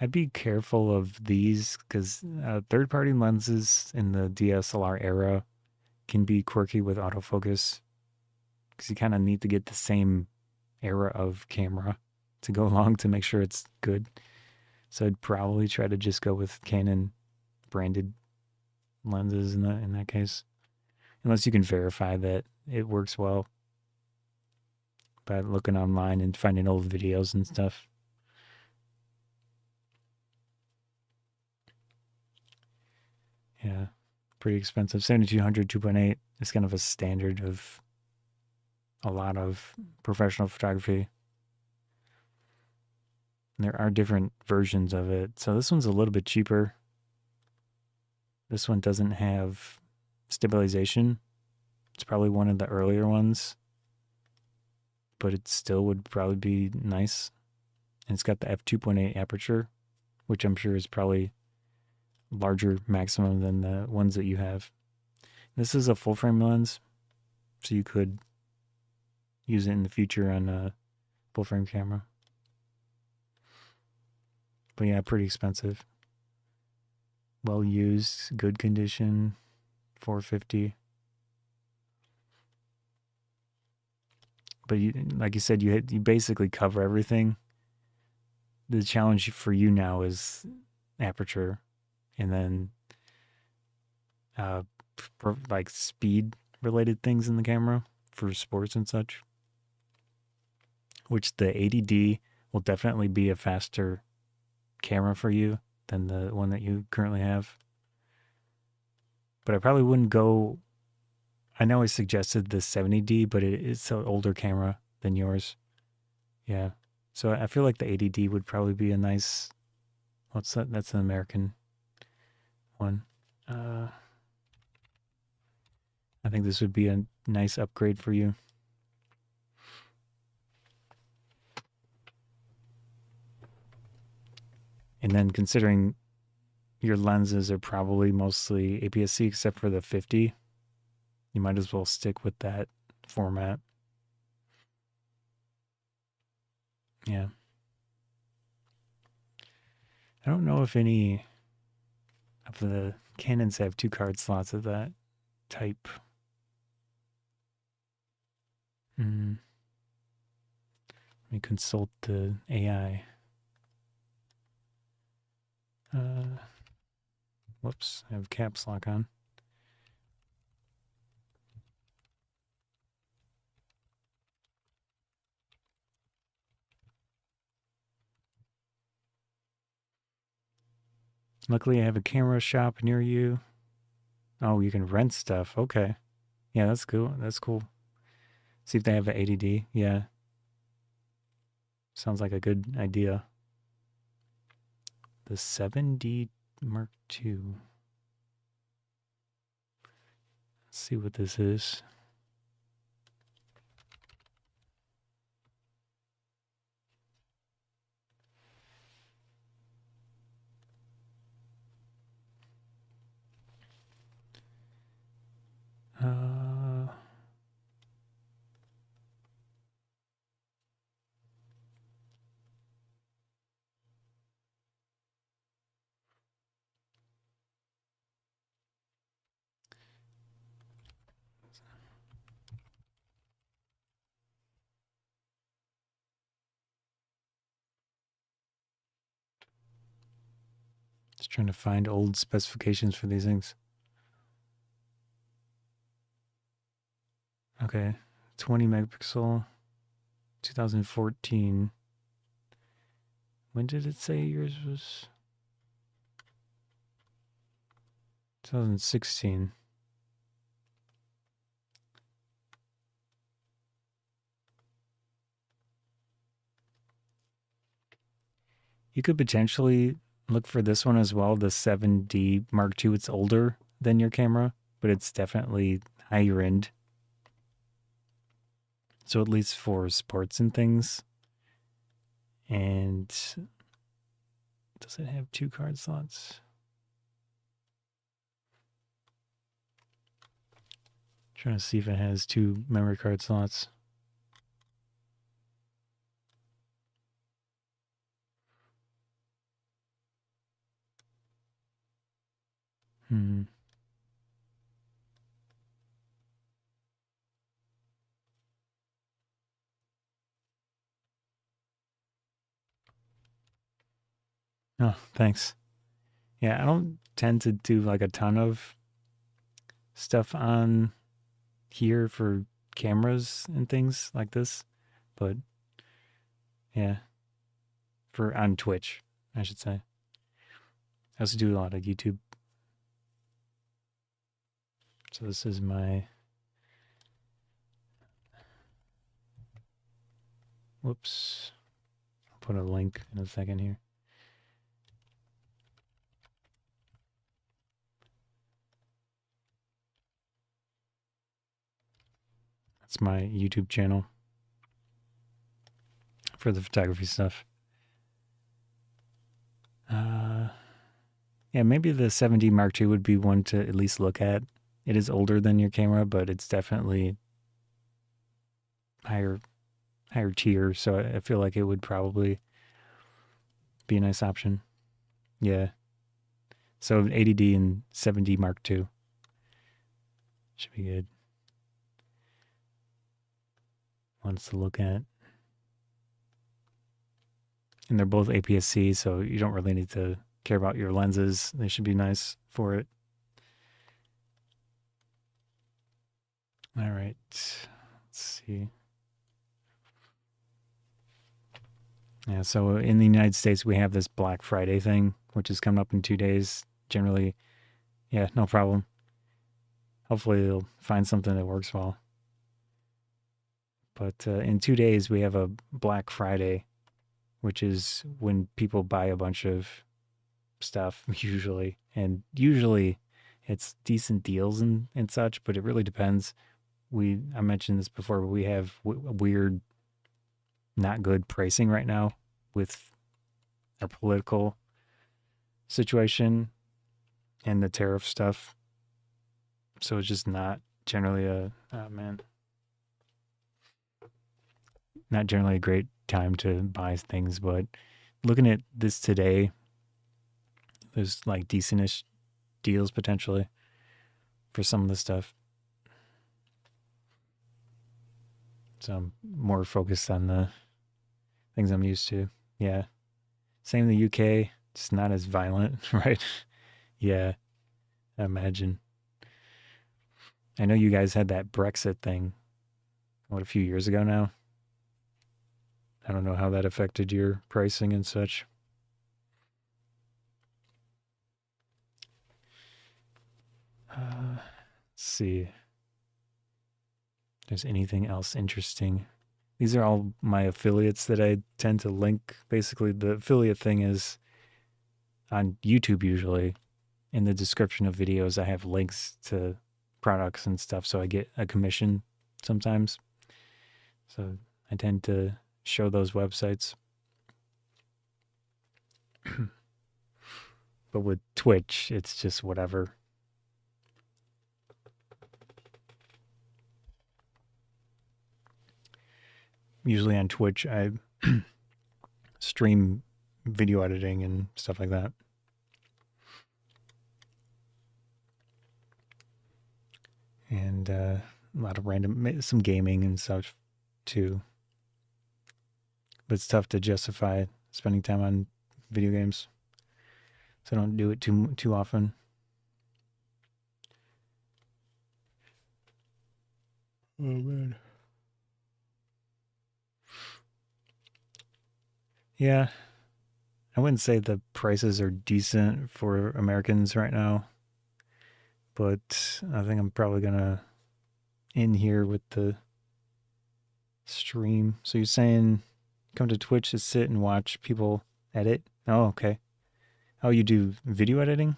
I'd be careful of these because third-party lenses in the DSLR era can be quirky with autofocus because you kind of need to get the same era of camera to go along to make sure it's good. So I'd probably try to just go with Canon branded lenses in that case, unless you can verify that it works well by looking online and finding old videos and stuff. Yeah, pretty expensive. 7200 2.8 is kind of a standard of a lot of professional photography. And there are different versions of it. So this one's a little bit cheaper. This one doesn't have stabilization. It's probably one of the earlier ones, but it still would probably be nice. And it's got the f2.8 aperture, which I'm sure is probably larger maximum than the ones that you have. This is a full frame lens, so you could use it in the future on a full frame camera. But yeah, pretty expensive. Well used, good condition, 450. But you, like you said, you basically cover everything. The challenge for you now is aperture, and then like speed related things in the camera for sports and such. Which the 80D will definitely be a faster camera for you than the one that you currently have. But I probably wouldn't go. I know I suggested the 70D, but it's an older camera than yours. Yeah. So I feel like the 80D would probably be a nice. What's that? That's an American one. I think this would be a nice upgrade for you. And then considering your lenses are probably mostly APS-C except for the 50, you might as well stick with that format. Yeah. I don't know if any of the Canons have 2 card slots of that type. Let me consult the AI. Whoops, I have caps lock on. Luckily, I have a camera shop near you. Oh, you can rent stuff. Okay. Yeah, that's cool. That's cool. See if they have an ADD. Yeah. Sounds like a good idea. The 7D Mark II. Let's see what this is. Uh, just trying to find old specifications for these things. Okay, 20 megapixel, 2014. When did it say yours was? 2016. You could potentially look for this one as well, the 7D Mark II. It's older than your camera, but it's definitely higher end. So at least for sports and things. And does it have 2 card slots? Trying to see if it has 2 memory card slots. Hmm. Oh, thanks. Yeah, I don't tend to do like a ton of stuff on here for cameras and things like this, but yeah, for on Twitch, I should say. I also do a lot of YouTube. So this is my, whoops. I'll put a link in a second here. That's my YouTube channel for the photography stuff. Yeah, maybe the 7D Mark II would be one to at least look at. It is older than your camera, but it's definitely higher tier, so I feel like it would probably be a nice option. Yeah. So 80D and 7D Mark II should be good. Ones to look at. And they're both APS-C, so you don't really need to care about your lenses. They should be nice for it. All right. Let's see. Yeah, so in the United States, we have this Black Friday thing, which is coming up in 2 days. Generally, yeah, no problem. Hopefully, they'll find something that works well. But in 2 days, we have a Black Friday, which is when people buy a bunch of stuff, usually. And usually, it's decent deals and such, but it really depends. I mentioned this before, but we have weird, not good pricing right now with our political situation and the tariff stuff. So it's just not generally not generally a great time to buy things. But looking at this today, there's like decentish deals potentially for some of the stuff. So I'm more focused on the things I'm used to. Yeah. Same in the UK. It's not as violent, right? Yeah, I imagine. I know you guys had that Brexit thing, what, a few years ago now? I don't know how that affected your pricing and such. see if there's anything else interesting. These are all my affiliates that I tend to link. Basically, the affiliate thing is on YouTube usually. In the description of videos, I have links to products and stuff, so I get a commission sometimes. So I tend to show those websites. But with Twitch, it's just whatever. Usually on Twitch, I stream video editing and stuff like that. And a lot of some gaming and stuff too. But it's tough to justify spending time on video games, so I don't do it too often. Oh man. Yeah, I wouldn't say the prices are decent for Americans right now, but I think I'm probably gonna end here with the stream. So you're saying come to Twitch to sit and watch people edit? Oh, okay. Oh, you do video editing?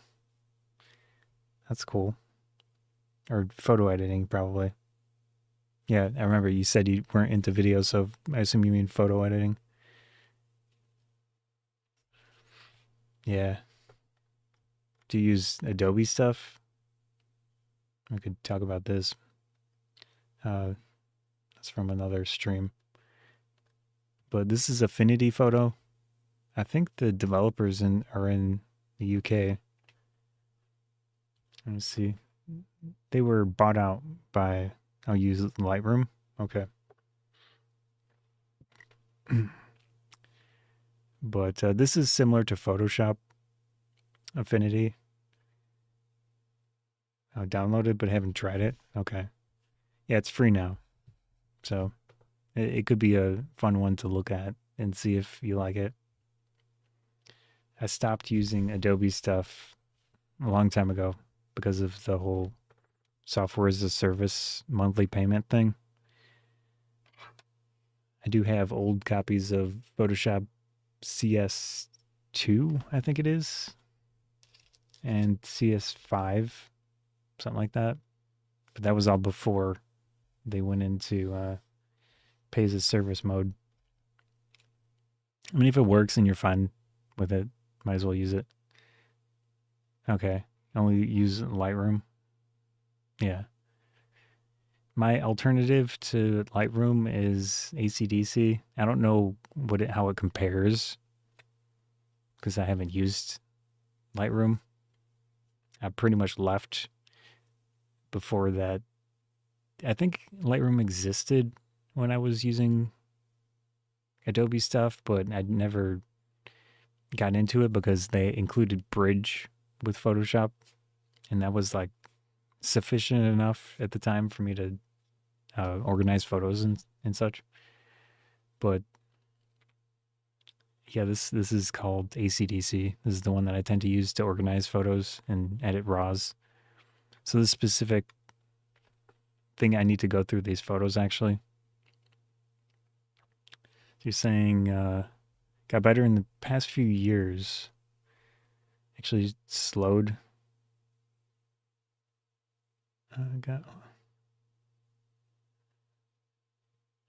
That's cool. Or photo editing, probably. Yeah, I remember you said you weren't into video, so I assume you mean photo editing. Yeah. Do you use Adobe stuff? We could talk about this. That's from another stream. But this is Affinity Photo. I think the developers are in the UK. Let me see. They were bought out by, I'll use Lightroom. Okay. But this is similar to Photoshop Affinity. I downloaded but haven't tried it. Okay. Yeah, it's free now. So it could be a fun one to look at and see if you like it. I stopped using Adobe stuff a long time ago because of the whole software as a service monthly payment thing. I do have old copies of Photoshop CS2, I think it is, and CS5, something like that. But that was all before they went into pay as a service mode. I mean, if it works and you're fine with it, might as well use it. Okay. Only use Lightroom. Yeah. My alternative to Lightroom is AC/DC. I don't know how it compares because I haven't used Lightroom. I pretty much left before that. I think Lightroom existed when I was using Adobe stuff, but I'd never got into it because they included Bridge with Photoshop, and that was like sufficient enough at the time for me to organize photos and such. But yeah, this is called AC/DC. This is the one that I tend to use to organize photos and edit RAWs. So this specific thing, I need to go through these photos actually. You're saying got better in the past few years. Actually slowed. Got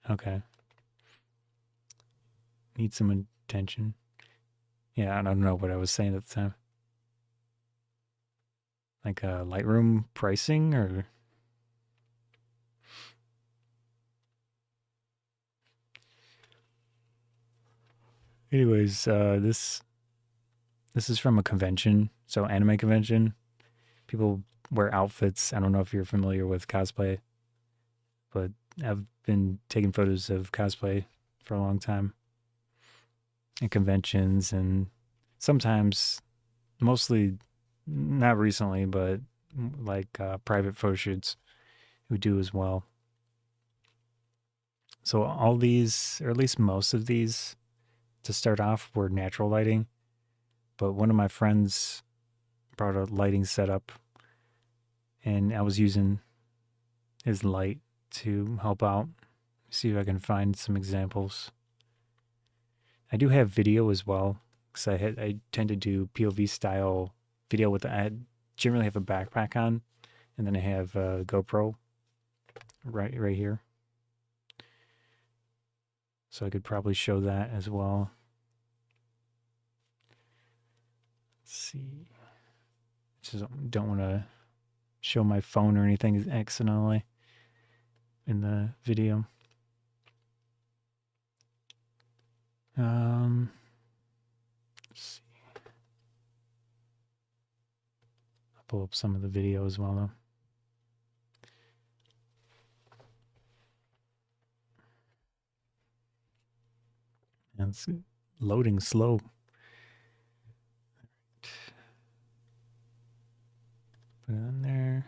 okay. Need some attention. Yeah, I don't know what I was saying at the time. Like Lightroom pricing or anyways, this is from a convention, so anime convention. People wear outfits. I don't know if you're familiar with cosplay, but I've been taking photos of cosplay for a long time at conventions and sometimes, mostly not recently, but like private photo shoots we do as well. So all these, or at least most of these, to start off were natural lighting, but one of my friends brought a lighting setup and I was using his light to help out. See if I can find some examples. I do have video as well because I tend to do POV style video with I generally have a backpack on, and then I have a GoPro right here. So I could probably show that as well. Let's see. Just don't want to show my phone or anything accidentally in the video. Let's see. I'll pull up some of the video as well, though. And it's loading slow. Put it in there.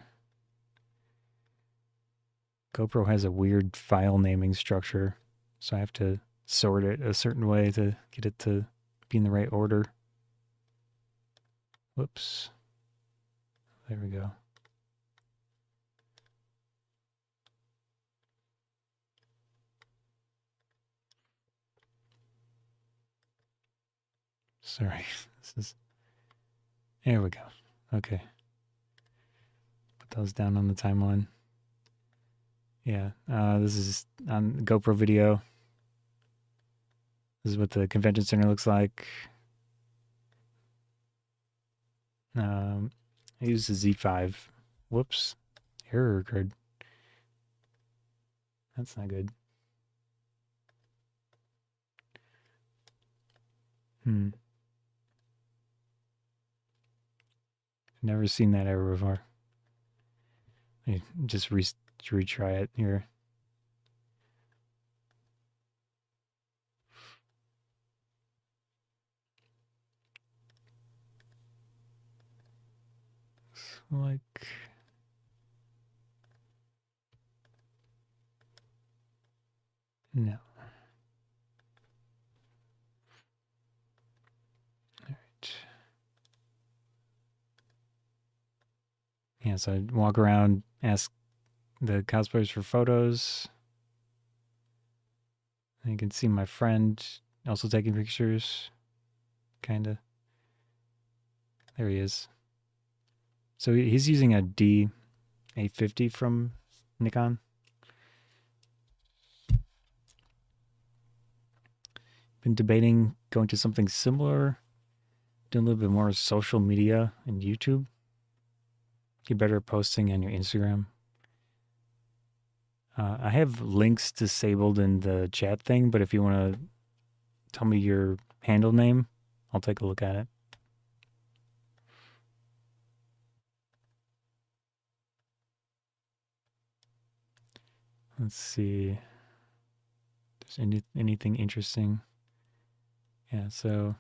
GoPro has a weird file naming structure, so I have to sort it a certain way to get it to be in the right order. Whoops. There we go. Sorry. This is... There we go. Okay. Put those down on the timeline. Yeah. This is on GoPro video. This is what the convention center looks like. I use the Z5. Whoops. Error occurred. That's not good. Never seen that error before. Just retry it here. Like... No. All right. Yeah, so I walk around, ask the cosplayers for photos. And you can see my friend also taking pictures. Kinda. There he is. So he's using a D850 from Nikon. Been debating going to something similar, doing a little bit more social media and YouTube. Get better at posting on your Instagram. I have links disabled in the chat thing, but if you want to tell me your handle name, I'll take a look at it. Let's see if there's anything interesting. Yeah, so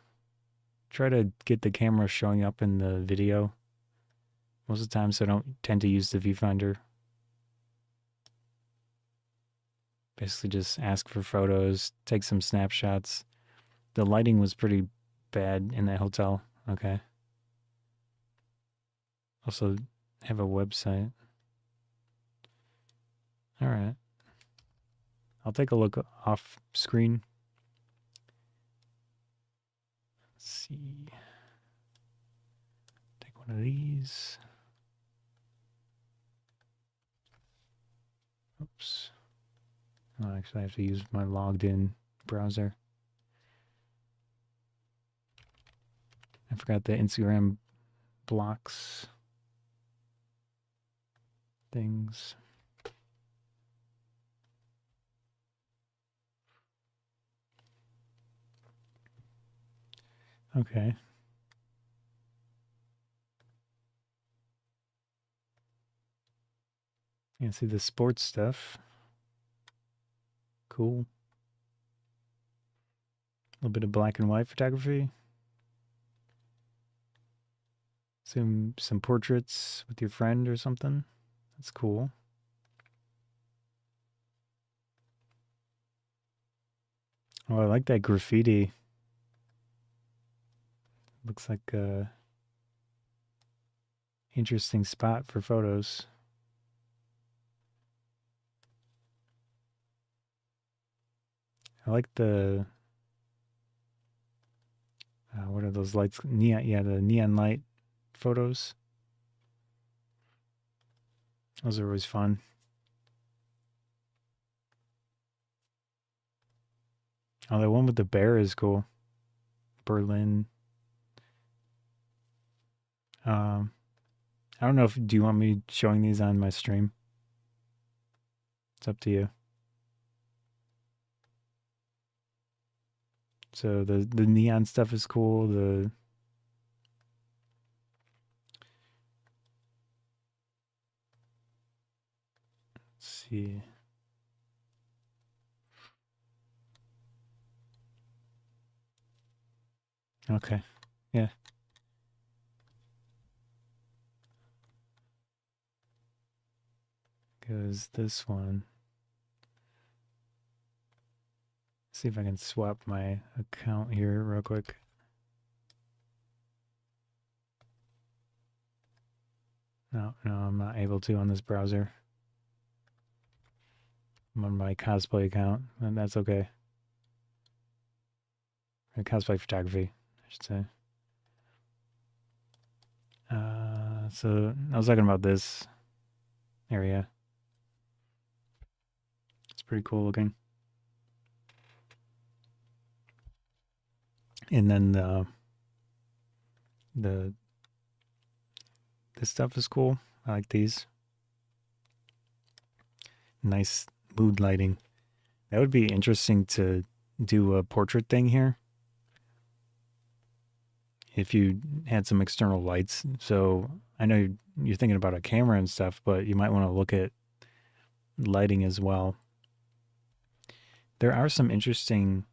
try to get the camera showing up in the video. Most of the time, so I don't tend to use the viewfinder. Basically just ask for photos, take some snapshots. The lighting was pretty bad in that hotel. Okay. Also have a website. All right. I'll take a look off screen. Let's see. Take one of these. Oops. Oh, actually, I have to use my logged in browser. I forgot the Instagram blocks things. Okay. Yeah, see the sports stuff. Cool. A little bit of black and white photography. Some portraits with your friend or something. That's cool. Oh, I like that graffiti. Looks like interesting spot for photos. I like the what are those lights? Neon, yeah, the neon light photos. Those are always fun. Oh, the one with the bear is cool. Berlin. Um, I don't know if do you want me showing these on my stream? It's up to you. So the neon stuff is cool. Let's see. Okay. Yeah. Goes this one. See if I can swap my account here real quick. No, I'm not able to on this browser. I'm on my cosplay account, and that's okay. Or cosplay photography, I should say. So I was talking about this area. It's pretty cool looking. And then the this stuff is cool. I like these. Nice mood lighting. That would be interesting to do a portrait thing here. If you had some external lights. So I know you're thinking about a camera and stuff, but you might want to look at lighting as well. There are some interesting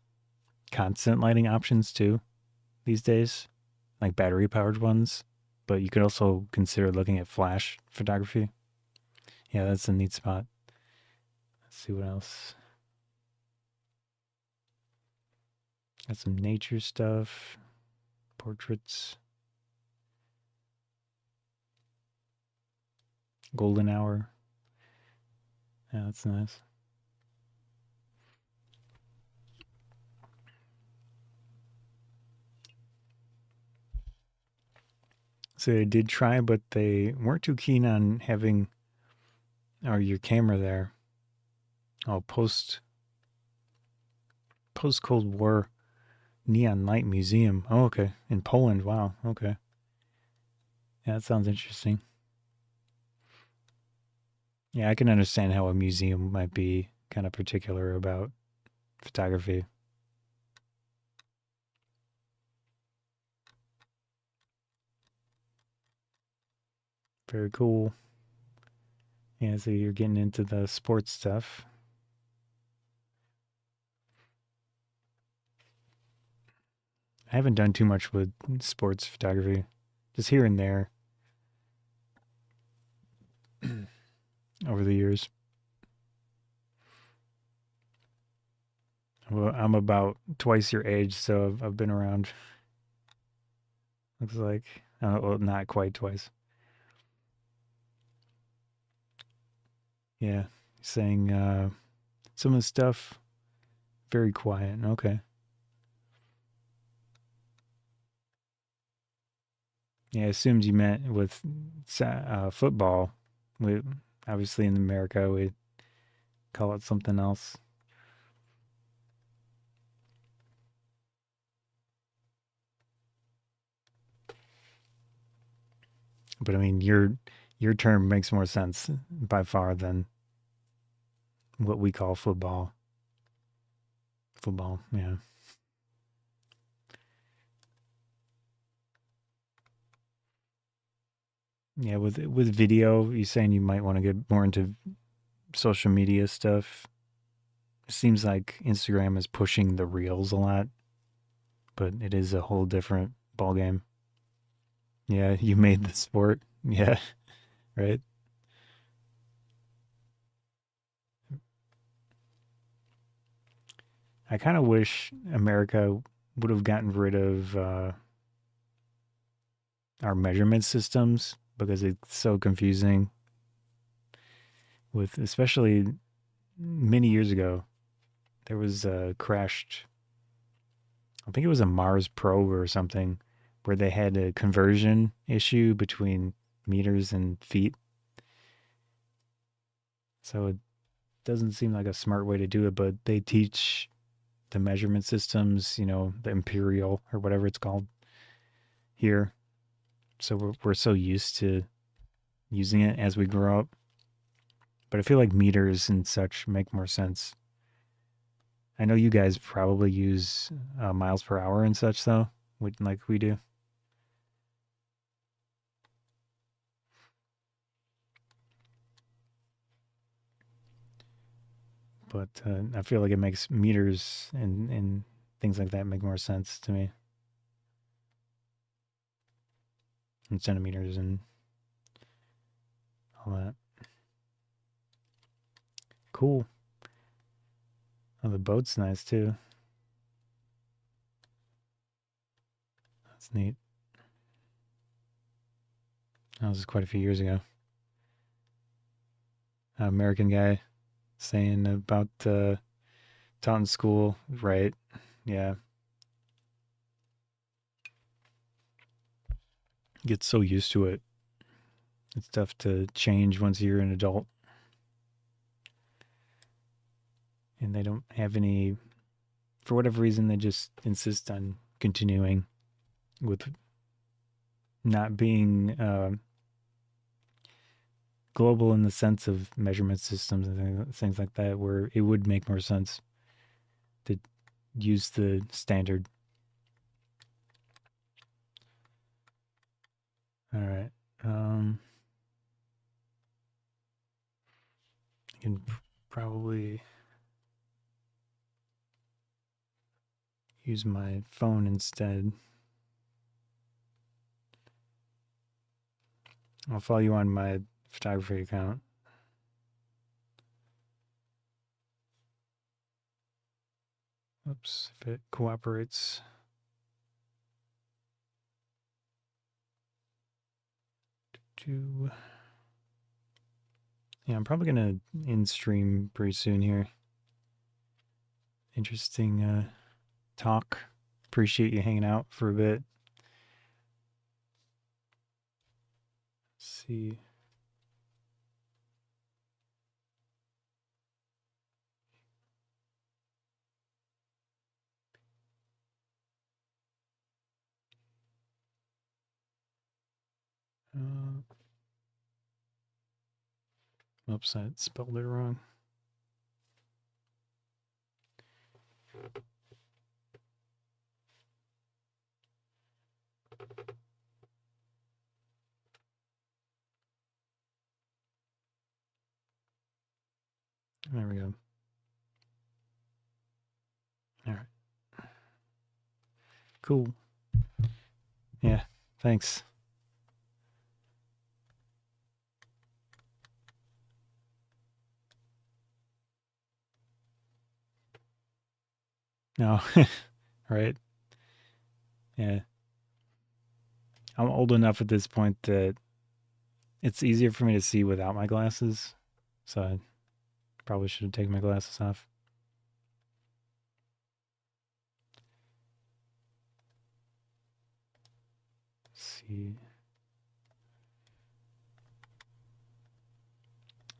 constant lighting options too these days, like battery powered ones, but you could also consider looking at flash photography. Yeah, that's a neat spot. Let's see what else. Got some nature stuff, portraits, golden hour. Yeah, that's nice. So they did try, but they weren't too keen on having your camera there. Oh, post Cold War neon light museum. Oh, okay, in Poland. Wow. Okay, yeah, that sounds interesting. Yeah, I can understand how a museum might be kind of particular about photography. Very cool. Yeah, so you're getting into the sports stuff. I haven't done too much with sports photography, just here and there over the years. Well, I'm about twice your age, so I've been around. Looks like, well, not quite twice. Yeah, saying some of the stuff very quiet. Okay. Yeah, I assumed you meant with football. We obviously in America we call it something else. But I mean, your term makes more sense by far than what we call football. Football, yeah. Yeah, with video, you saying you might want to get more into social media stuff. It seems like Instagram is pushing the reels a lot, but it is a whole different ball game. Yeah, you made the sport. Yeah, right. I kind of wish America would have gotten rid of our measurement systems because it's so confusing with, especially many years ago, there was a crashed, I think it was a Mars probe or something, where they had a conversion issue between meters and feet. So it doesn't seem like a smart way to do it, but they teach the measurement systems, the imperial or whatever it's called here. So we're so used to using it as we grow up. But I feel like meters and such make more sense. I know you guys probably use miles per hour and such, though, like we do. But I feel like it makes meters and things like that make more sense to me, and centimeters and all that. Cool. Oh, the boat's nice too. That's neat. That was quite a few years ago. American guy saying about Taunton School, right? Yeah. Get so used to it. It's tough to change once you're an adult. And they don't have any, for whatever reason, they just insist on continuing with not being global in the sense of measurement systems and things like that, where it would make more sense to use the standard. All right. I can probably use my phone instead. I'll follow you on my photography account. Oops, if it cooperates. Yeah, I'm probably gonna in stream pretty soon here. Interesting talk. Appreciate you hanging out for a bit. Let's see. Oops, I spelled it wrong. There we go. All right. Cool. Yeah, thanks. No, right? Yeah. I'm old enough at this point that it's easier for me to see without my glasses. So I probably should have taken my glasses off. Let's see.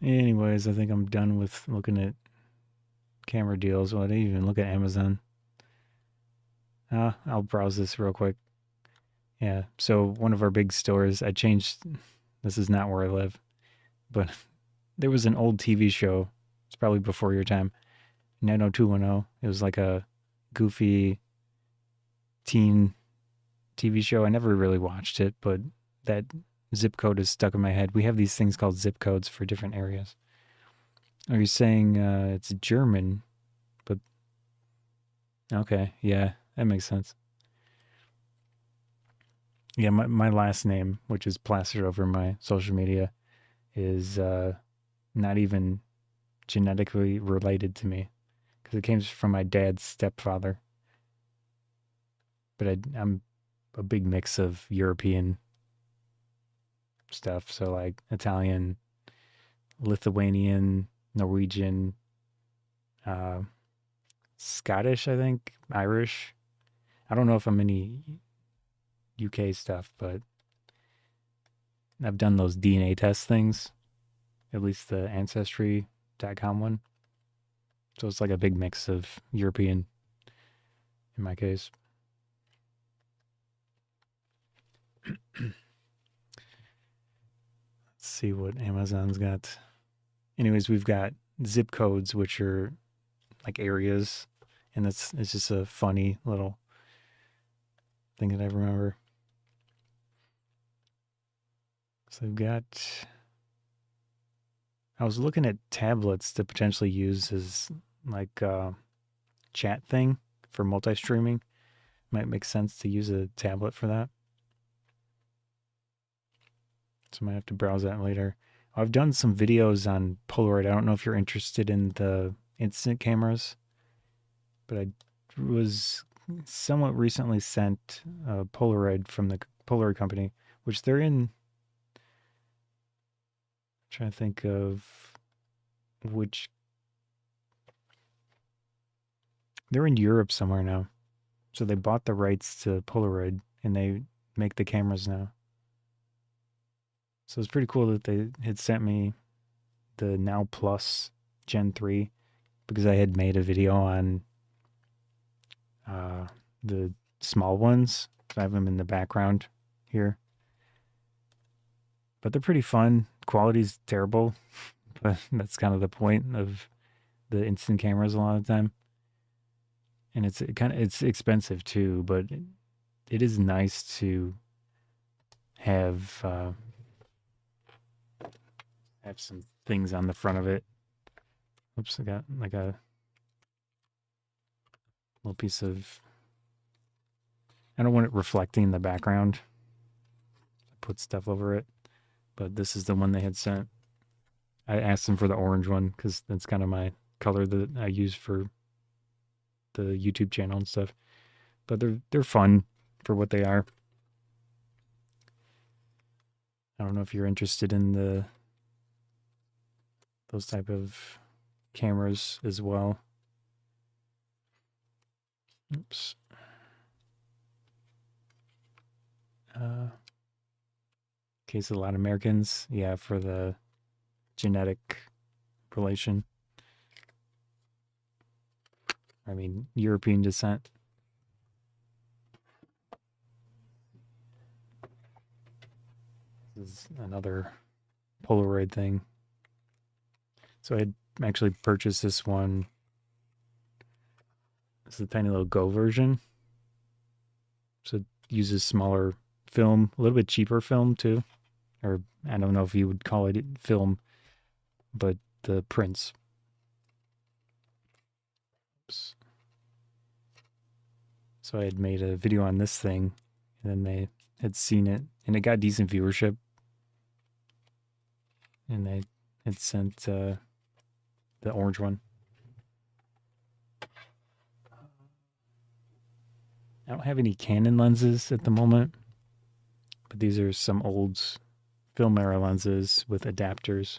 Anyways, I think I'm done with looking at camera deals. Well, I didn't even look at Amazon. I'll browse this real quick. Yeah, so one of our big stores, I changed, this is not where I live, but there was an old TV show. It's probably before your time. 90210. It was like a goofy teen TV show. I never really watched it, but that zip code is stuck in my head. We have these things called zip codes for different areas. Are you saying it's German? But okay, yeah, that makes sense. Yeah, my last name, which is plastered over my social media, is not even genetically related to me because it came from my dad's stepfather. But I'm a big mix of European stuff. So like Italian, Lithuanian, Norwegian, uh, Scottish, I think, Irish. I don't know if I'm any UK stuff, but I've done those DNA test things, at least the Ancestry.com one. So it's like a big mix of European in my case. Let's see what Amazon's got. Anyways, we've got zip codes, which are like areas, and it's just a funny little thing that I remember. So we've got. I was looking at tablets to potentially use as like a chat thing for multi-streaming. Might make sense to use a tablet for that. So I might have to browse that later. I've done some videos on Polaroid. I don't know if you're interested in the instant cameras, but I was somewhat recently sent a Polaroid from the Polaroid company, which they're in. I'm trying to think of which. They're in Europe somewhere now. So they bought the rights to Polaroid and they make the cameras now. So it's pretty cool that they had sent me the Now Plus Gen 3 because I had made a video on the small ones. I have them in the background here. But they're pretty fun. Quality's terrible, but that's kind of the point of the instant cameras a lot of the time. And it's expensive too, but it is nice to have some things on the front of it. Oops, I got like a little piece of. I don't want it reflecting the background. I put stuff over it, but this is the one they had sent. I asked them for the orange one because that's kind of my color that I use for the YouTube channel and stuff. But they're fun for what they are. I don't know if you're interested in those type of cameras as well. Oops. Case of a lot of Americans, yeah, for the genetic relation. I mean, European descent. This is another Polaroid thing. So I had actually purchased this one. It's the tiny little Go version. So it uses smaller film, a little bit cheaper film too. Or I don't know if you would call it film, but the prints. Oops. So I had made a video on this thing, and then they had seen it, and it got decent viewership. And they had sent the orange one. I don't have any Canon lenses at the moment, but these are some old film era lenses with adapters.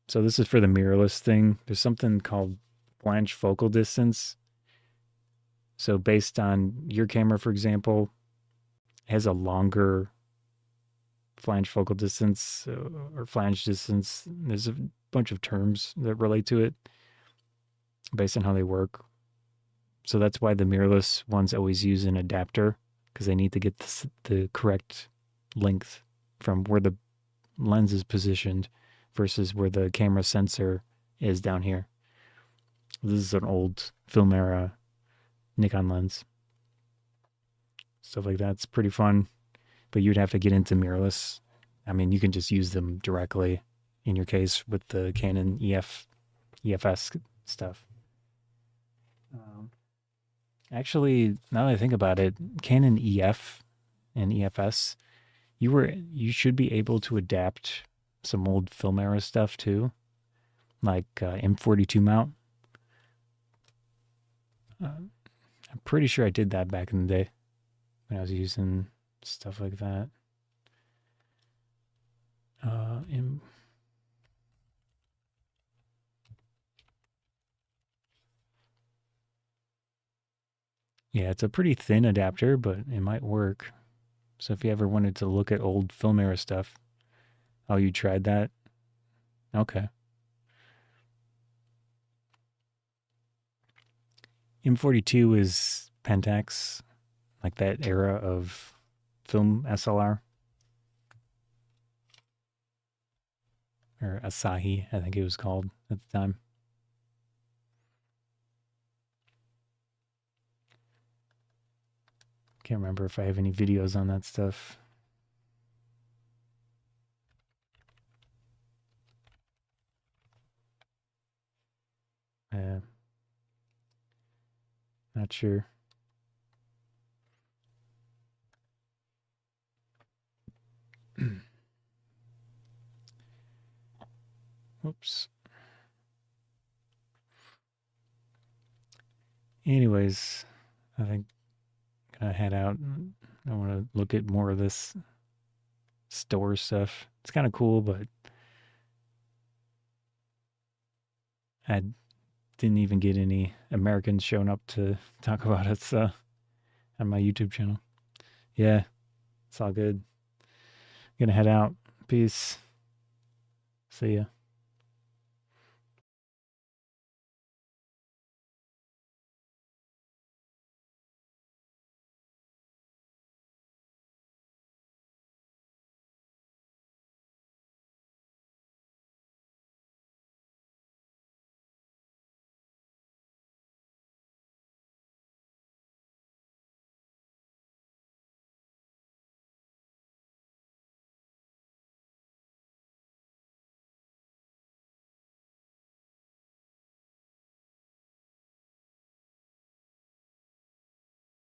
So this is for the mirrorless thing. There's something called flange focal distance. So based on your camera, for example, has a longer flange focal distance or flange distance. There's a bunch of terms that relate to it based on how they work. So that's why the mirrorless ones always use an adapter because they need to get the correct length from where the lens is positioned versus where the camera sensor is down here. This is an old film era Nikon lens. Stuff like that's pretty fun, but you'd have to get into mirrorless. I mean, you can just use them directly in your case with the Canon EFS stuff. Actually, now that I think about it, Canon EF and EFS, you should be able to adapt some old film era stuff too, like M42 mount. I'm pretty sure I did that back in the day when I was using stuff like that. Yeah, it's a pretty thin adapter, but it might work. So if you ever wanted to look at old film era stuff, oh, you tried that? Okay. M42 is Pentax, like that era of film SLR, or Asahi, I think it was called at the time. Can't remember if I have any videos on that stuff. Uh, Not sure. Oops. Anyways, I think I'm gonna head out. I want to look at more of this store stuff. It's kind of cool, but I didn't even get any Americans showing up to talk about it on my YouTube channel. Yeah, it's all good. Gonna head out. Peace. See ya.